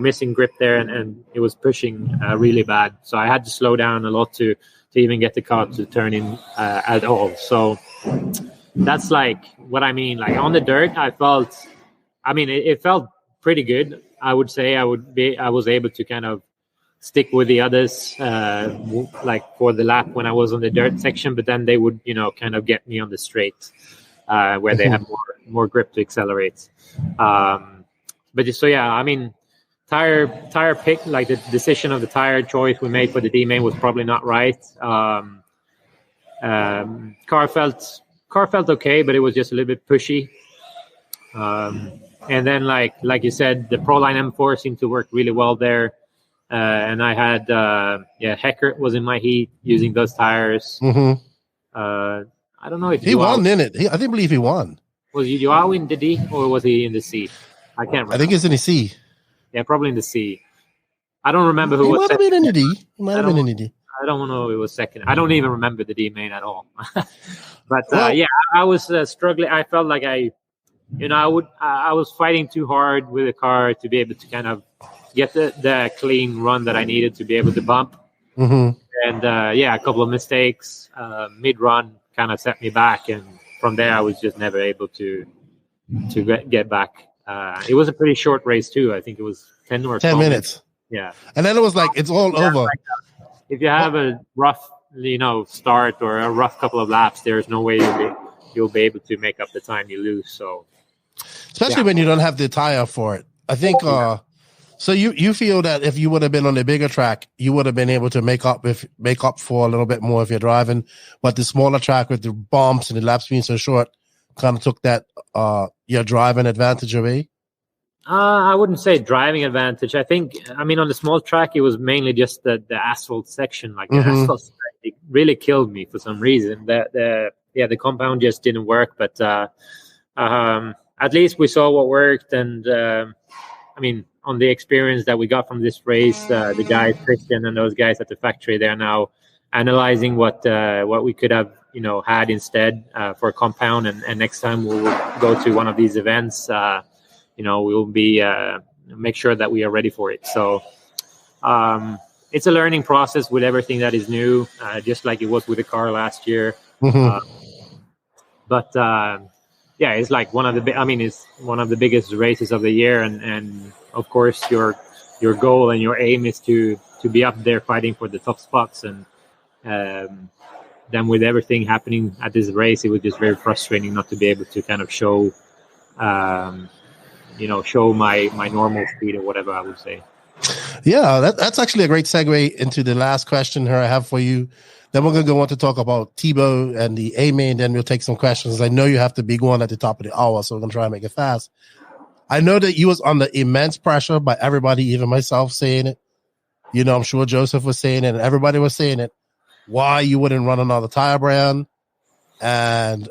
missing grip there and it was pushing really bad. So I had to slow down a lot to even get the car to turn in at all. So that's like what I mean. Like on the dirt, I felt, it felt pretty good. I would say I was able to kind of stick with the others like for the lap when I was on the dirt section, but then they would, kind of get me on the straight where they have more grip to accelerate. But so, yeah, tire pick, like the decision of the tire choice we made for the D-main was probably not right. Car felt okay, but it was just a little bit pushy. And then like you said, the Proline M4 seemed to work really well there. And I had Heckert was in my heat using those tires. I don't know if he won, didn't it? I believe he won. Was Joao in the D or was he in the C? I can't remember. I think it's in the C. Yeah, probably in the C. I don't remember who he was might have been in the D. He might have been in the D. I don't know who it was second. I don't even remember the D-main at all. But I was struggling. I felt like I was fighting too hard with the car to be able to kind of get the clean run that I needed to be able to bump. And a couple of mistakes mid-run kind of set me back. And from there, I was just never able to get back. It was a pretty short race too. I think it was 10 or 12 minutes. Yeah. And then it was like, it's all over. Like if you have a rough, start or a rough couple of laps, there's no way you'll be able to make up the time you lose. So, especially when you don't have the tire for it. I think, so you feel that if you would have been on the bigger track, you would have been able to make up for a little bit more if you're driving, but the smaller track with the bumps and the laps being so short kind of took that your driving advantage away? I wouldn't say driving advantage. I think, on the small track, it was mainly just the asphalt section. Like the asphalt section, it really killed me for some reason. The compound just didn't work. But at least we saw what worked. And on the experience that we got from this race, the guys, Christian and those guys at the factory, they're now analyzing what we could have had instead for a compound. And next time we'll go to one of these events. We'll be make sure that we are ready for it. So it's a learning process with everything that is new, just like it was with the car last year. But it's like one of the biggest races of the year, and of course your goal and your aim is to be up there fighting for the top spots. And then with everything happening at this race, it was just very frustrating not to be able to kind of show, show my normal speed or whatever I would say. Yeah, that's actually a great segue into the last question here I have for you. Then we're going to go on to talk about Tebow and the A-main. Then we'll take some questions. I know you have to be going at the top of the hour, so we're going to try and make it fast. I know that you was under immense pressure by everybody, even myself saying it. You know, I'm sure Joseph was saying it, and everybody was saying it. Why you wouldn't run another tire brand? And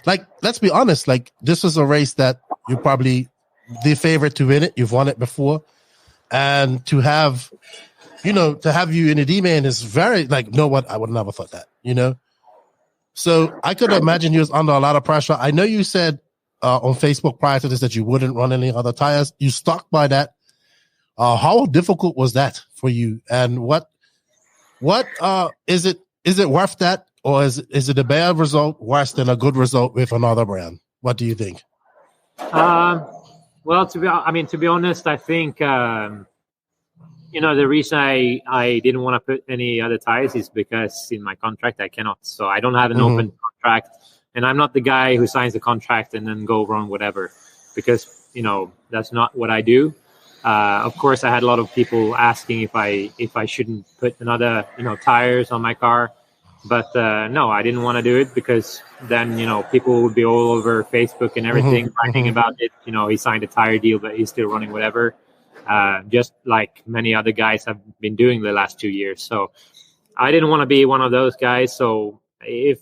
let's be honest. Like, this was a race that you're probably the favorite to win it. You've won it before, and to have you in a D-man is very I would never thought that. So I could imagine you was under a lot of pressure. I know you said on Facebook prior to this that you wouldn't run any other tires. You stuck by that. How difficult was that for you? And what is it worth that, or is it a bad result worse than a good result with another brand? What do you think? Well, to be honest, I think the reason I didn't want to put any other tires is because in my contract I cannot. So I don't have an open contract, and I'm not the guy who signs the contract and then go run whatever, because that's not what I do. Of course, I had a lot of people asking if I shouldn't put another tires on my car, but no, I didn't want to do it, because then people would be all over Facebook and everything writing about it. He signed a tire deal, but he's still running whatever, just like many other guys have been doing the last 2 years. So I didn't want to be one of those guys. So if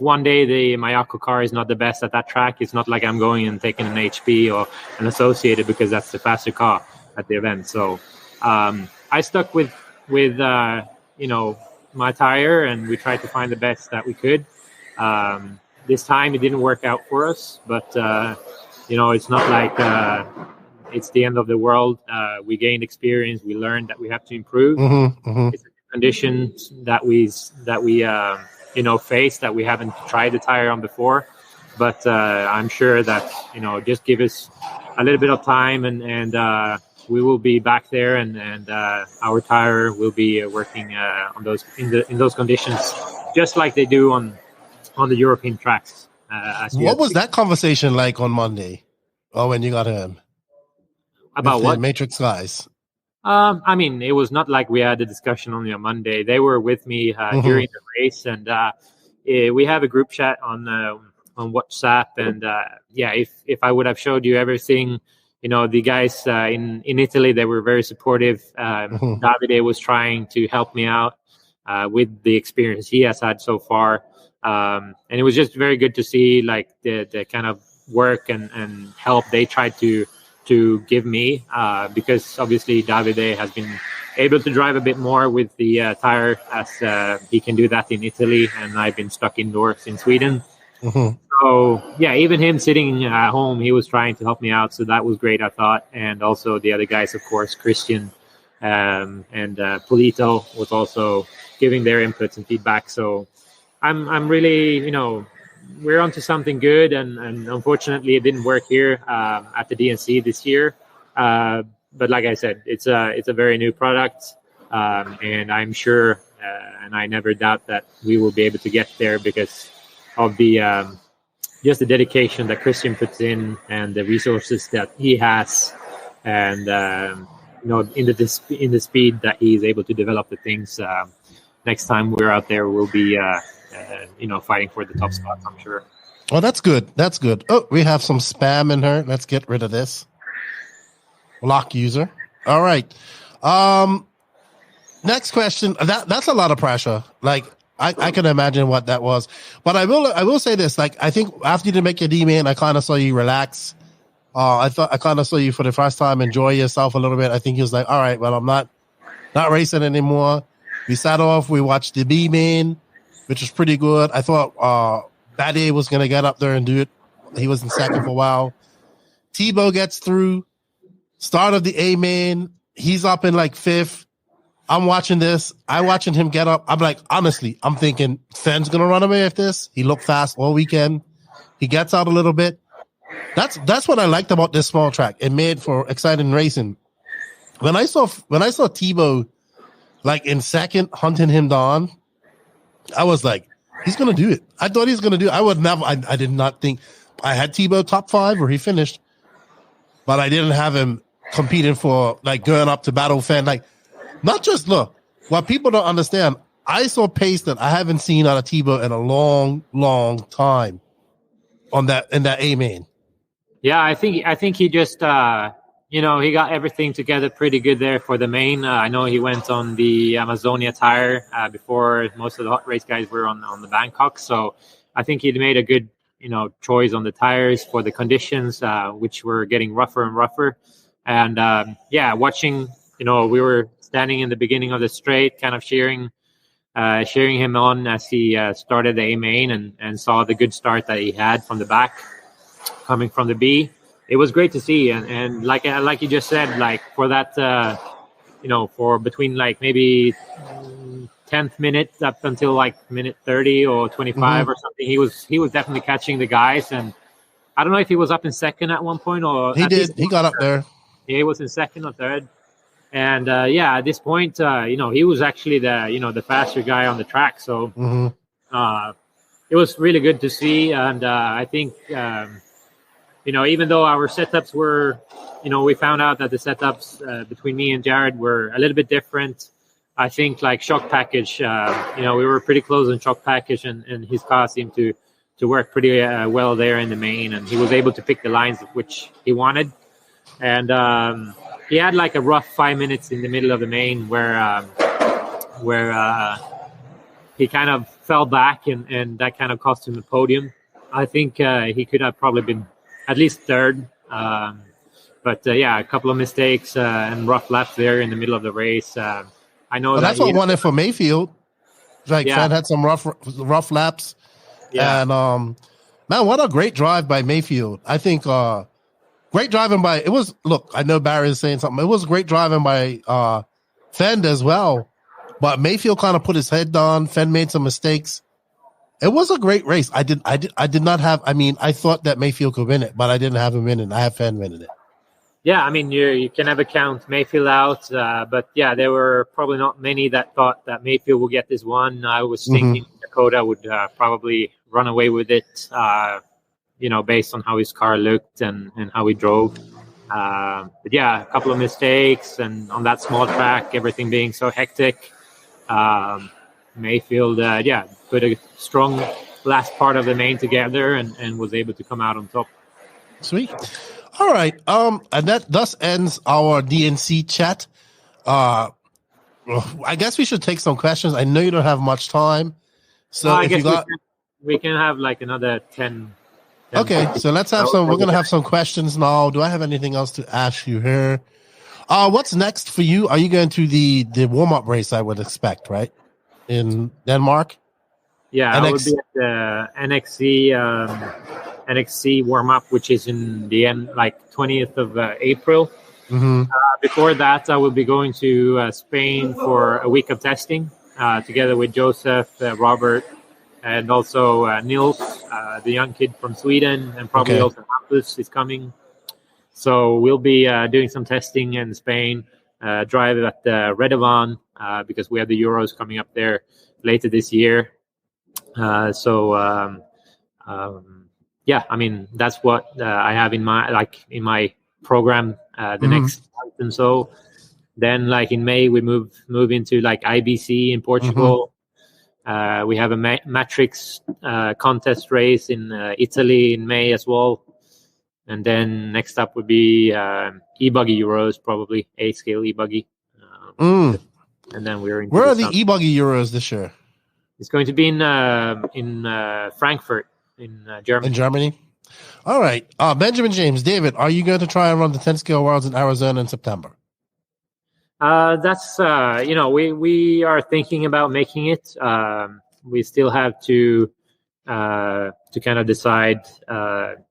one day my Akko car is not the best at that track, it's not like I'm going and taking an HP or an Associated, because that's the faster car at the event. So I stuck with my tire, and we tried to find the best that we could. This time it didn't work out for us, but it's not like it's the end of the world. We gained experience. We learned that we have to improve. It's conditions that we face that we haven't tried the tire on before, but I'm sure that just give us a little bit of time, and we will be back there, and our tire will be working on those in those conditions, just like they do on the European tracks. What was that conversation like on Monday? Oh, when you got him about what Matrix guys? It was not like we had a discussion only on Monday. They were with me during the race, and we have a group chat on WhatsApp. And if I would have showed you everything, the guys in Italy, they were very supportive. Davide was trying to help me out with the experience he has had so far, and it was just very good to see like the kind of work and help they tried to give me, because obviously Davide has been able to drive a bit more with the tire, as he can do that in Italy, and I've been stuck indoors in Sweden. So yeah, even him sitting at home, he was trying to help me out, so that was great, I thought. And also the other guys, of course, Christian and Polito was also giving their inputs and feedback. So I'm really, we're onto something good, and unfortunately it didn't work here at the DNC this year. But like I said, it's a very new product, and I'm sure, and I never doubt that we will be able to get there because of the just the dedication that Christian puts in and the resources that he has, and in the speed that he's able to develop the things. Next time we're out there, we'll be fighting for the top spots, I'm sure. Well, that's good. That's good. Oh, we have some spam in her. Let's get rid of this. Block user. All right. Next question. That's a lot of pressure. Like, I can imagine what that was. But I will say this. Like, I think after you did make your D-man, I kind of saw you relax. I kind of saw you for the first time enjoy yourself a little bit. I think he was like, all right, well, I'm not racing anymore. We sat off. We watched the B-man, which was pretty good. I thought Bade was going to get up there and do it. He was in second for a while. Tebow gets through. Start of the A-man. He's up in like fifth. I'm watching this. I'm watching him get up. I'm like, honestly, I'm thinking Fenn's going to run away with this. He looked fast all weekend. He gets out a little bit. That's what I liked about this small track. It made for exciting racing. When I saw Tebow like in second, hunting him down. I was like, he's gonna do it. I thought he was gonna do it. I did not think I had Tebow top 5 where he finished, but I didn't have him competing for like going up to battle Fenn. Like, not just look, what people don't understand, I saw pace that I haven't seen out of Tebow in a long, long time in that A main. Yeah, I think he just he got everything together pretty good there for the main. I know he went on the Amazonia tire before most of the hot race guys were on the Bangkok. So I think he made a good choice on the tires for the conditions, which were getting rougher and rougher. And watching, we were standing in the beginning of the straight, kind of cheering him on as he started the A main and saw the good start that he had from the back, coming from the B. It was great to see, and like you just said, like for that, for between like maybe 10th minute up until like minute 30 or 25 or something, he was definitely catching the guys, and I don't know if he was up in second at one point or he got up there. Yeah, he was in second or third, and at this point, he was actually the faster guy on the track, so it was really good to see, and I think. Even though our setups were, we found out that the setups between me and Jared were a little bit different. I think like shock package, we were pretty close on shock package, and his car seemed to work pretty well there in the main, and he was able to pick the lines of which he wanted. And he had like a rough 5 minutes in the middle of the main where he kind of fell back, and that kind of cost him the podium. I think he could have probably been at least third, but a couple of mistakes and rough laps there in the middle of the race. I know that's what won it for Mayfield. Like Fenn had some rough laps, and man, what a great drive by Mayfield! I think great driving by. It was I know Barry is saying something. It was great driving by Fenn as well, but Mayfield kind of put his head down. Fenn made some mistakes. It was a great race. I did not have. I mean, I thought that Mayfield could win it, but I didn't have him winning. I have Fenn winning it. Yeah, I mean, you can never count Mayfield out, but there were probably not many that thought that Mayfield would get this one. I was thinking Dakota would probably run away with it, based on how his car looked and how he drove. But a couple of mistakes, and on that small track, everything being so hectic. Mayfield, put a strong last part of the main together and was able to come out on top. Sweet. All right. And that thus ends our DNC chat. I guess we should take some questions. I know you don't have much time. So I guess we can have like another 10. Okay. So let's have some. We're going to have some questions now. Do I have anything else to ask you here? What's next for you? Are you going to the warm-up race, I would expect, right? In Denmark? Yeah, I would be at the NXC warm-up, which is in the end, like 20th of April. Before that, I will be going to Spain for a week of testing, together with Joseph, Robert, and also Nils, the young kid from Sweden, and probably also Hampus is coming. So we'll be doing some testing in Spain, drive at Redovan, because we have the Euros coming up there later this year. I mean, that's what I have in my program the next month. And so then in May, we move into IBC in Portugal. We have a matrix contest race in Italy in May as well. And then next up would be e-buggy Euros, probably A-scale e-buggy. And then we're where are the e-buggy Euros this year? It's going to be in Frankfurt, in Germany. In Germany? All right. Benjamin James, David, are you going to try and run the 10-scale Worlds in Arizona in September? That's, we are thinking about making it. We still have to kind of decide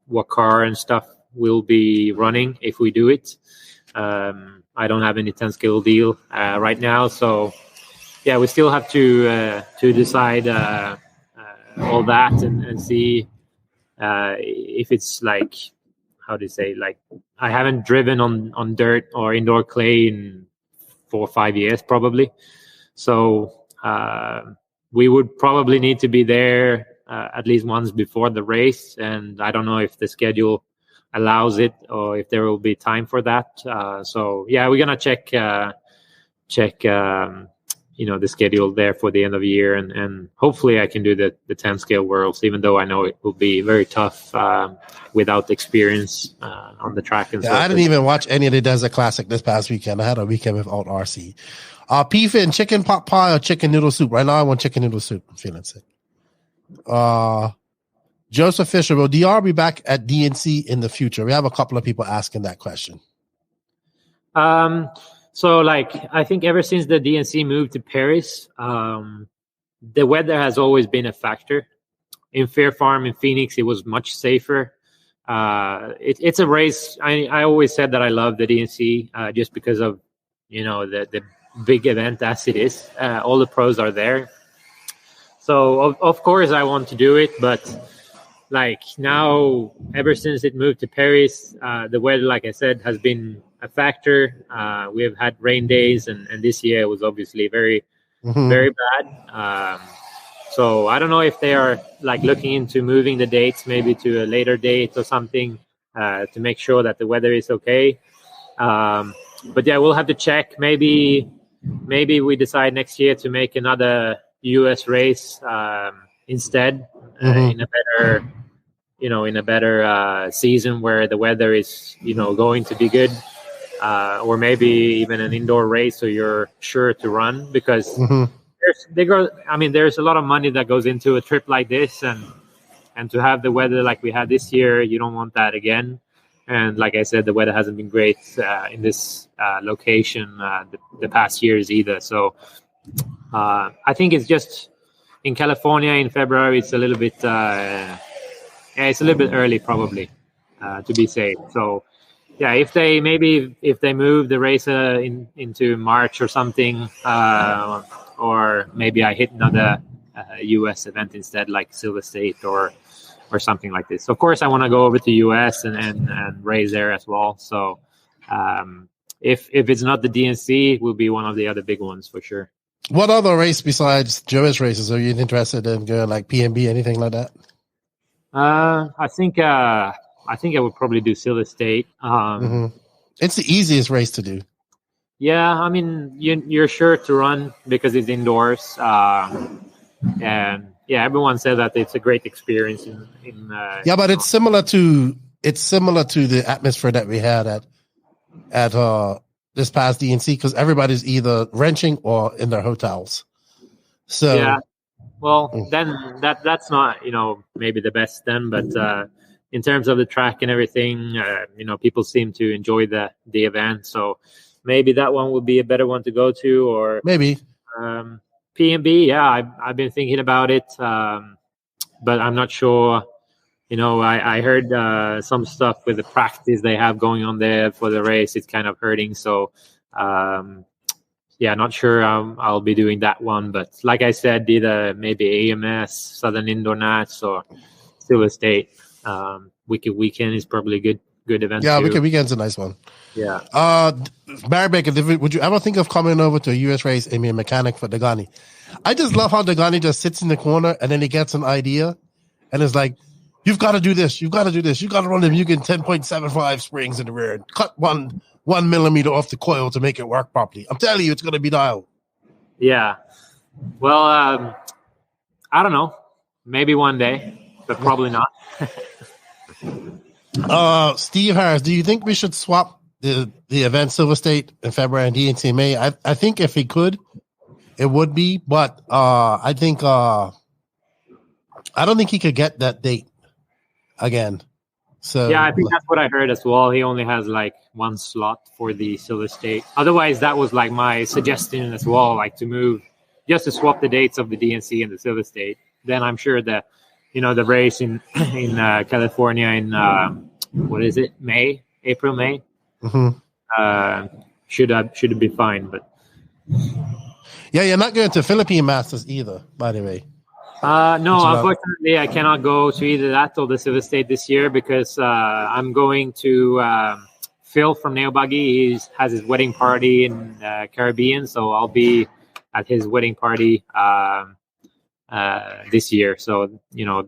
what car and stuff we'll be running if we do it. I don't have any 10-scale deal right now, so we still have to decide all that and see if it's how do you say, I haven't driven on dirt or indoor clay in 4 or 5 years probably. So we would probably need to be there at least once before the race, and I don't know if the schedule allows it or if there will be time for that. So yeah, we're gonna check the schedule there for the end of the year, and hopefully I can do the 10 scale worlds, even though I know it will be very tough without experience on the track. And I didn't even watch any of the Desert Classic this past weekend. I had a weekend without RC. P-Fin, chicken pot pie or chicken noodle soup? Right now I want chicken noodle soup. I'm feeling sick. Joseph Fisher, will DR be back at DNC in the future? We have a couple of people asking that question. So, I think ever since the DNC moved to Paris, the weather has always been a factor. In Fair Farm in Phoenix, it was much safer. It's a race. I always said that I love the DNC just because of, the big event as it is. All the pros are there. So, of course, I want to do it. But, now, ever since it moved to Paris, the weather, like I said, has been a factor. We have had rain days, and this year was obviously very, very bad. So I don't know if they are looking into moving the dates maybe to a later date or something to make sure that the weather is okay. But yeah, we'll have to check. Maybe we decide next year to make another US race instead in a better season where the weather is going to be good. Or maybe even an indoor race so you're sure to run, because there's a lot of money that goes into a trip like this, and to have the weather like we had this year, you don't want that again. And like I said, the weather hasn't been great in this location the past years either. So I think it's just in California in February, it's a little bit early probably to be safe. So yeah, if they move the race into March or something, or maybe I hit another US event instead, like Silver State or something like this. Of course, I want to go over to US and race there as well. So if it's not the DNC, it will be one of the other big ones for sure. What other race besides Jewish races are you interested in going, like PNB, anything like that? I think I would probably do Silver State. It's the easiest race to do. Yeah, I mean, you're sure to run because it's indoors. And yeah, everyone said that it's a great experience. But it's similar to the atmosphere that we had at this past DNC, because everybody's either wrenching or in their hotels. So yeah, well, then that's not maybe the best then, but in terms of the track and everything, people seem to enjoy the event, so maybe that one would be a better one to go to, or maybe PNB. Yeah, I've been thinking about it, but I'm not sure. I heard some stuff with the practice they have going on there for the race. It's kind of hurting, so not sure I'll be doing that one. But like I said, either maybe AMS, Southern Indoor Nats, or Silver State. Wicked Weekend is probably a good event. Yeah, too. Wicked Weekend's a nice one. Yeah. Barry Baker, would you ever think of coming over to a US race and be a mechanic for Dagani? I just love how Dagani just sits in the corner and then he gets an idea and it's like, you've got to do this, you've got to do this, you've got to run them. You get 10.75 springs in the rear and cut 1 millimeter off the coil to make it work properly. I'm telling you, it's going to be dialed. Yeah. Well, I don't know. Maybe one day, but probably not. Steve Harris, do you think we should swap the event Silver State in February and DNC in May? I think if he could, it would be, but I think I don't think he could get that date again. So yeah, I think that's what I heard as well. He only has one slot for the Silver State. Otherwise, that was my suggestion as well, to move, just to swap the dates of the DNC and the Silver State. Then I'm sure that the race in California in what is it, April, May, should be fine. But yeah, you're not going to Philippine Masters either, by the way. No, unfortunately, I cannot go to either that or the Silver State this year because I'm going to Phil from Nail Buggy. He has his wedding party in Caribbean, so I'll be at his wedding party this year. So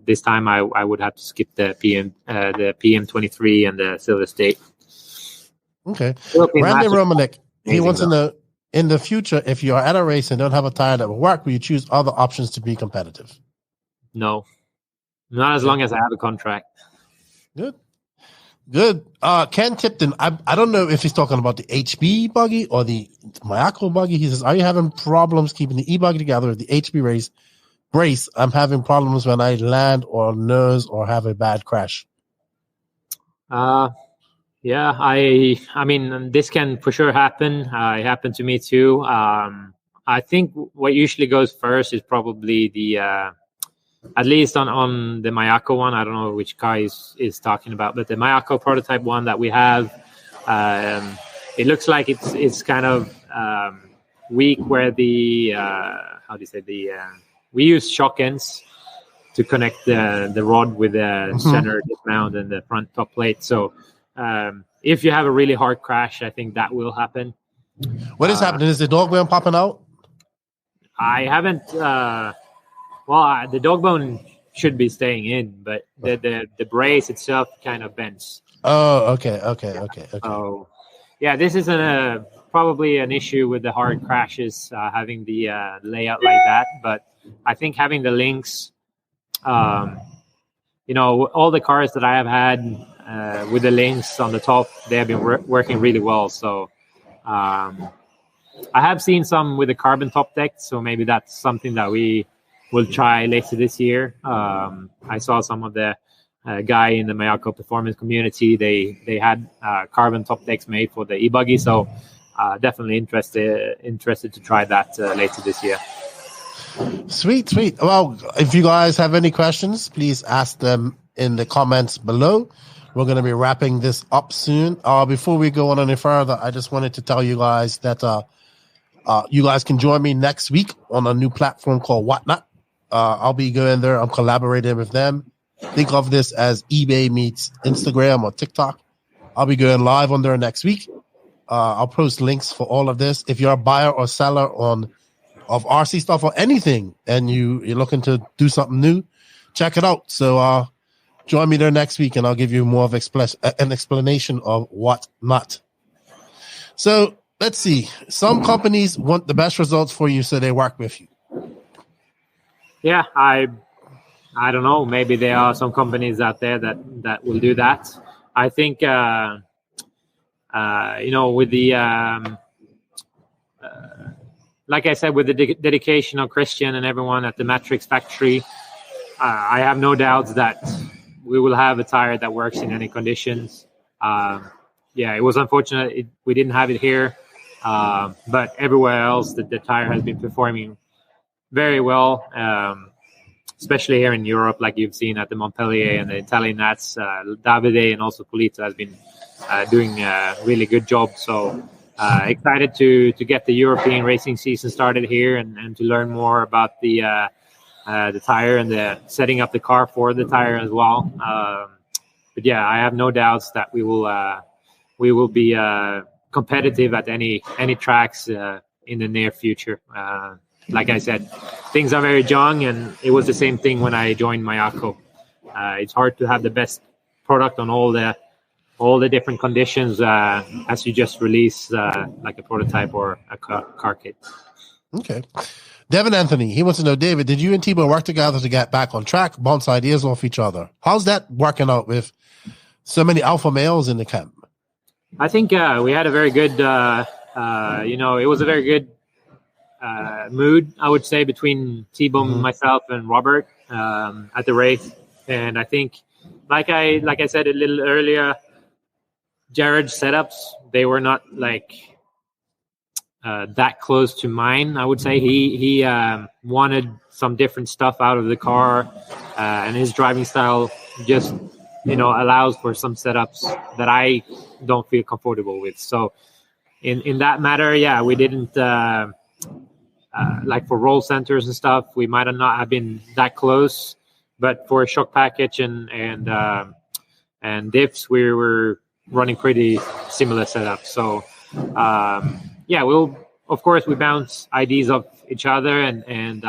this time I would have to skip the PM23 and the Silver State. Okay. Randy Romanek, he wants to know, in the future, if you are at a race and don't have a tire that will work, will you choose other options to be competitive? No, not as long as I have a contract. Good. Ken Tipton, I don't know if he's talking about the HB buggy or the Mayako buggy. He says, are you having problems keeping the e-buggy together with the HB brace? I'm having problems when I land or nose or have a bad crash. Yeah, I mean, this can for sure happen. It happened to me too. I think what usually goes first is probably the, at least on the Mayako one. I don't know which car is talking about, but the Mayako prototype one that we have, it looks like it's kind of weak where the, we use shock ends to connect the rod with the center dismount and the front top plate. So, if you have a really hard crash, I think that will happen. What is happening? Is the dog bone popping out? I haven't. The dog bone should be staying in, but the brace itself kind of bends. Oh, okay. So, yeah, this is probably an issue with the hard crashes, having the layout like that. But I think having the links, all the cars that I have had. With the links on the top, they have been working really well. So I have seen some with the carbon top deck, so maybe that's something that we will try later this year. I saw some of the guy in the Mayako performance community. They had carbon top decks made for the e-buggy, so definitely interested to try that later this year. Sweet. Well, if you guys have any questions, please ask them in the comments below. We're going to be wrapping this up soon. Before we go on any further, I just wanted to tell you guys that you guys can join me next week on a new platform called Whatnot. I'll be going there. I'm collaborating with them. Think of this as eBay meets Instagram or TikTok. I'll be going live on there next week. I'll post links for all of this. If you're a buyer or seller of RC stuff or anything, and you're looking to do something new, check it out. So, join me there next week, and I'll give you more of an explanation of what not. So let's see. Some companies want the best results for you, so they work with you. Yeah, I don't know. Maybe there are some companies out there that will do that. I think, with the, like I said, with the dedication of Christian and everyone at the Matrix factory, I have no doubts that we will have a tire that works in any conditions. It was unfortunate we didn't have it here, but everywhere else the tire has been performing very well, especially here in Europe, like you've seen at the Montpellier and the Italian Nats. Davide and also Polito has been doing a really good job. So excited to get the European racing season started here and to learn more about the tire and the setting up the car for the tire as well. But yeah, I have no doubts that we will be competitive at any tracks in the near future. Like I said, things are very young, and it was the same thing when I joined Mayako. It's hard to have the best product on all the different conditions as you just release like a prototype or a car kit. Okay. Devin Anthony, he wants to know, David, did you and Tebow work together to get back on track, bounce ideas off each other? How's that working out with so many alpha males in the camp? I think we had a very good, it was a very good mood, I would say, between Tebow, myself, and Robert at the race. And I think, like I said a little earlier, Jared's setups, they were not like that close to mine. I would say he wanted some different stuff out of the car, and his driving style just allows for some setups that I don't feel comfortable with. So in that matter, yeah, we didn't like for roll centers and stuff, we might have not have been that close, but for a shock package and diffs, we were running pretty similar setups. So yeah, we'll of course, we bounce ideas of each other, and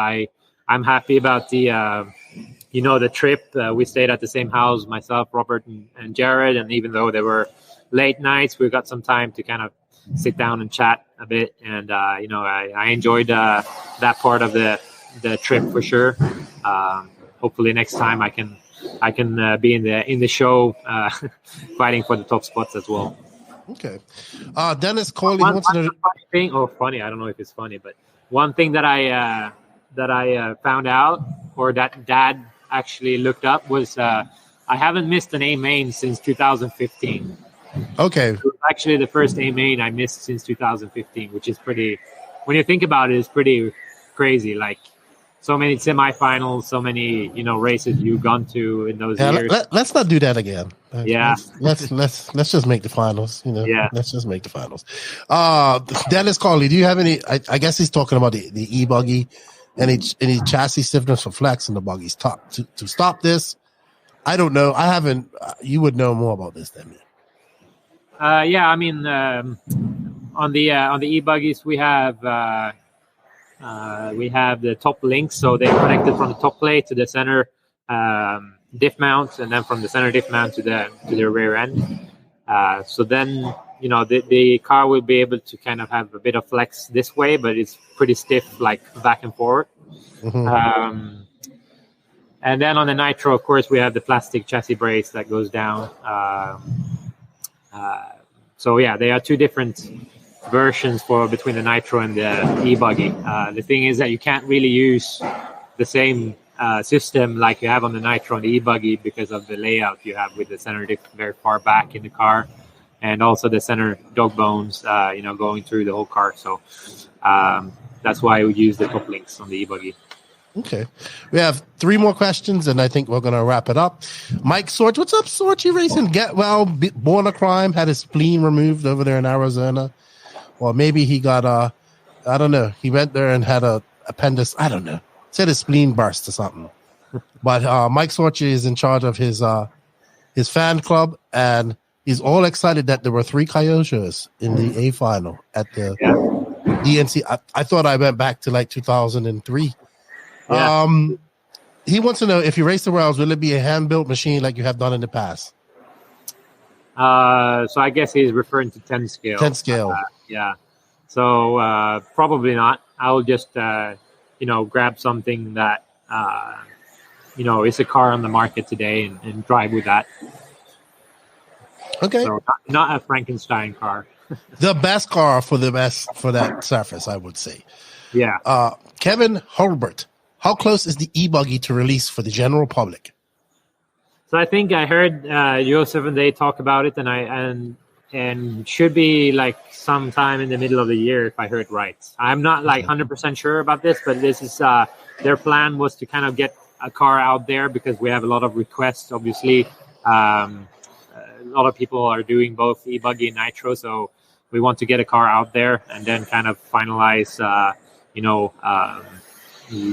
I'm happy about the the trip. We stayed at the same house, myself, Robert, and Jared, and even though there were late nights, we got some time to kind of sit down and chat a bit, and I enjoyed that part of the trip for sure. Hopefully next time I can be in the show fighting for the top spots as well. Okay. Dennis Coley wants to know. Funny thing, funny. I don't know if it's funny, but one thing that I found out, or that Dad actually looked up, was I haven't missed an A main since 2015. Okay. It was actually the first A main I missed since 2015, which is pretty. When you think about it, it's pretty crazy. Like, so many semifinals, so many races you've gone to in those years. Let's not do that again. Yeah. Let's just make the finals. Yeah. Let's just make the finals. Dennis Coley, do you have any? I guess he's talking about the e-buggy, any chassis stiffness for flex in the buggy's top to stop this. I don't know. I haven't. You would know more about this than me. Yeah, I mean, on the e-buggies we have the top links, so they're connected from the top plate to the center diff mount, and then from the center diff mount to the rear end. So then the car will be able to kind of have a bit of flex this way, but it's pretty stiff, like back and forward. Mm-hmm. And then on the Nitro, of course, we have the plastic chassis brace that goes down. So yeah, there are two different versions between the Nitro and the e-buggy. The thing is that you can't really use the same system like you have on the Nitro and the e-buggy because of the layout you have with the center diff very far back in the car, and also the center dog bones, going through the whole car. So that's why we use the top links on the e-buggy. Okay. We have 3 more questions, and I think we're going to wrap it up. Mike Sorge, what's up, Sorge Racing? Born a crime, had his spleen removed over there in Arizona. Or maybe he got I don't know. He went there and had a appendix. I don't know. Said his spleen burst or something. But Mike Sorge is in charge of his fan club, and he's all excited that there were 3 Kyoshes in the A final at the DNC. I thought I went back to like 2003. Yeah. He wants to know, if you race the Worlds, will it be a hand-built machine like you have done in the past? So I guess he's referring to 10 scale. 10 scale. Yeah. So probably not. I'll just grab something that is a car on the market today and drive with that. Okay. So not a Frankenstein car. The best car for that surface, I would say. Yeah. Kevin Hulbert, how close is the e-buggy to release for the general public? So I think I heard Euro 7 Day talk about it, and should be like sometime in the middle of the year if I heard right. I'm not like 100% sure about this, but this is their plan was to kind of get a car out there because we have a lot of requests. Obviously, a lot of people are doing both e-buggy and Nitro, so we want to get a car out there and then kind of finalize,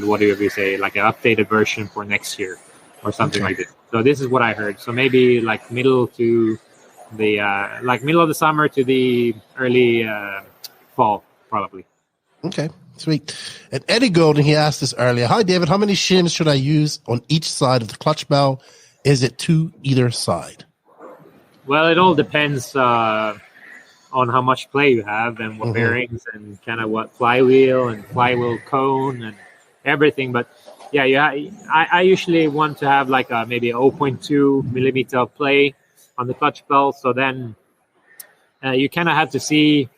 what do you say, like an updated version for next year or something like this. So this is what I heard. So maybe like middle of the summer to the early fall, probably. Okay, sweet. And Eddie Golden, he asked this earlier. Hi, David. How many shims should I use on each side of the clutch bell? Is it to either side? Well, it all depends on how much play you have and what bearings and kind of what flywheel cone and everything. But yeah, I usually want to have like maybe a 0.2 millimeter of play on the clutch bell. So then you kind of have to see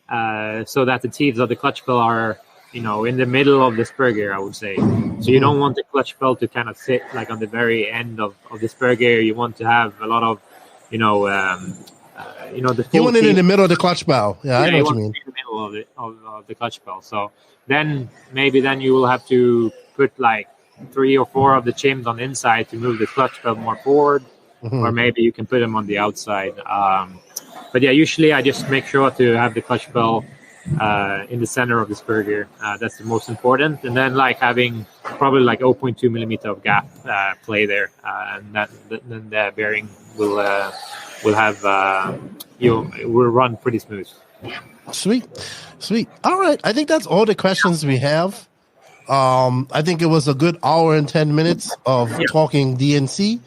so that the teeth of the clutch bell are, in the middle of the spur gear, I would say. So you don't want the clutch bell to kind of sit like on the very end of the spur gear. You want to have a lot of, the you want it in the middle of the clutch bell. Yeah, I know what you mean. In the middle of the clutch bell. So then you will have to put like 3 or 4 of the chims on the inside to move the clutch bell more forward, or maybe you can put them on the outside. But yeah, usually I just make sure to have the clutch bell in the center of the spur gear. That's the most important. And then like having probably like 0.2 millimeter of gap play there, and then the bearing will have will run pretty smooth. Sweet. All right. I think that's all the questions we have. I think it was a good hour and 10 minutes of talking DNC.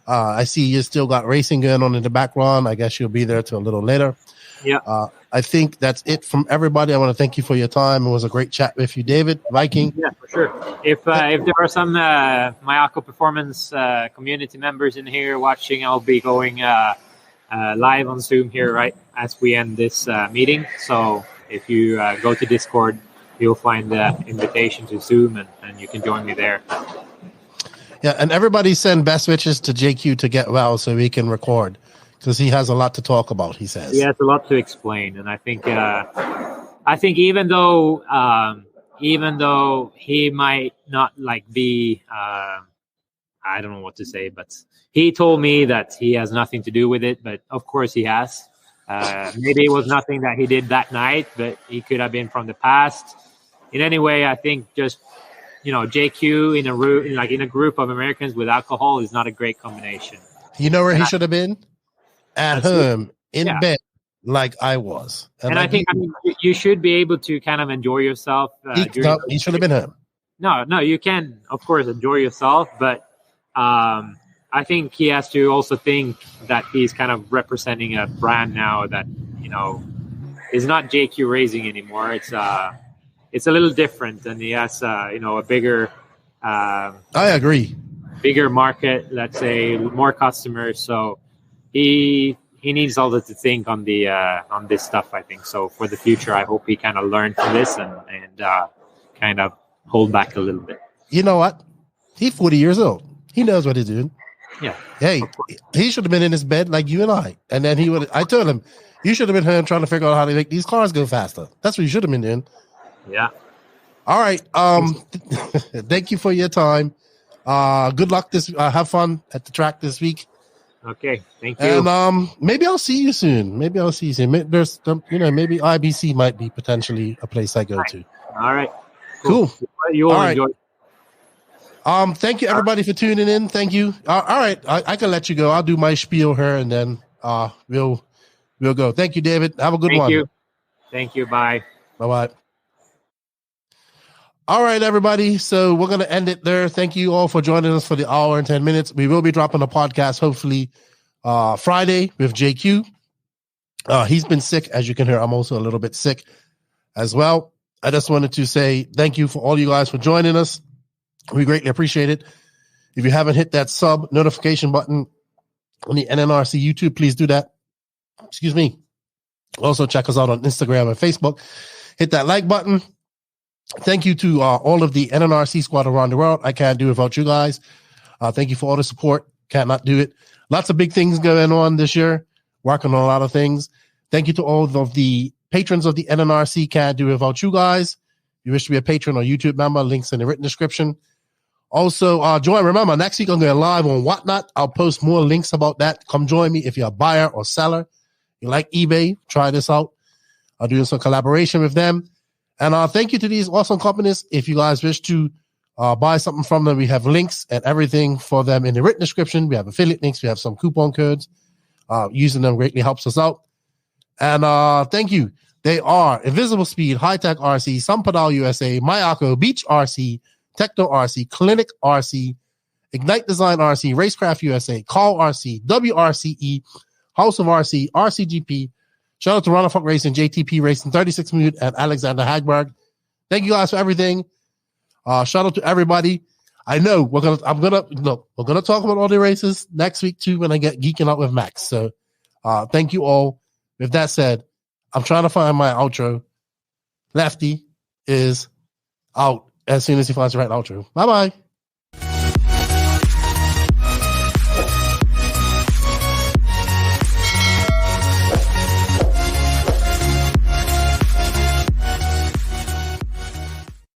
I see you still got racing going on in the background. I guess you'll be there till a little later. Yeah. I think that's it from everybody. I want to thank you for your time. It was a great chat with you, David Viking. Yeah, for sure. If there are some Mayako Performance community members in here watching, I'll be going live on Zoom here right as we end this meeting. So if you go to Discord, you'll find the invitation to Zoom, and you can join me there. Yeah, and everybody send best wishes to JQ to get well so he can record, because he has a lot to talk about, he says. He has a lot to explain, and I think even though he might not be I don't know what to say, but he told me that he has nothing to do with it, but of course he has. Maybe it was nothing that he did that night, but he could have been from the past. In any way, I think just JQ in a group of Americans with alcohol is not a great combination. You know where he should have been? At home, in bed, like I was. And I think you should be able to kind of enjoy yourself. He should have been home. No, you can, of course, enjoy yourself, but I think he has to also think that he's kind of representing a brand now that, is not JQ Racing anymore. It's a little different, and he has, a bigger... I agree. Bigger market, let's say, more customers, so he needs also to think on the on this stuff, I think. So for the future, I hope he kind of learned from this and kind of hold back a little bit. You know what? He's 40 years old. He knows what he's doing. Yeah. Hey, he should have been in his bed like you and I. And then I told him, you should have been home trying to figure out how to make these cars go faster. That's what you should have been doing. Yeah. All right. Thank you for your time. Good luck have fun at the track this week. Okay, thank you. And maybe I'll see you soon. Maybe there's maybe IBC might be potentially a place I go to. All right. Cool. You all enjoy. Thank you everybody for tuning in. Thank you. All right, I can let you go. I'll do my spiel here and then we'll go. Thank you, David. Have a good one. Thank you. Bye. Bye. All right, everybody. So we're going to end it there. Thank you all for joining us for the hour and 10 minutes. We will be dropping a podcast hopefully Friday with JQ. He's been sick. As you can hear, I'm also a little bit sick as well. I just wanted to say thank you for all you guys for joining us. We greatly appreciate it. If you haven't hit that sub notification button on the NNRC YouTube, please do that. Excuse me. Also check us out on Instagram and Facebook. Hit that like button. Thank you to all of the NNRC squad around the world. I can't do it without you guys. Thank you for all the support. Can't not do it. Lots of big things going on this year. Working on a lot of things. Thank you to all of the patrons of the NNRC. Can't do it without you guys. If you wish to be a patron or YouTube member, links in the written description. Also, join. Remember, next week I'm going live on Whatnot. I'll post more links about that. Come join me if you're a buyer or seller. You like eBay, try this out. I'll do some collaboration with them. And thank you to these awesome companies. If you guys wish to buy something from them, we have links and everything for them in the written description. We have affiliate links. We have some coupon codes. Using them greatly helps us out. And thank you. They are Invisible Speed, High Tech RC, Sunpadal USA, Mayako, Beach RC, Techno RC, Clinic RC, Ignite Design RC, Racecraft USA, Call RC, WRCE, House of RC, RCGP. Shout out to Ronnefalk Racing, JTP Racing, 36 Minute, and Alexander Hagberg. Thank you guys for everything. Shout out to everybody. I know we're gonna talk about all the races next week too when I get geeking out with Max. So thank you all. With that said, I'm trying to find my outro. Lefty is out as soon as he finds the right outro. Bye bye.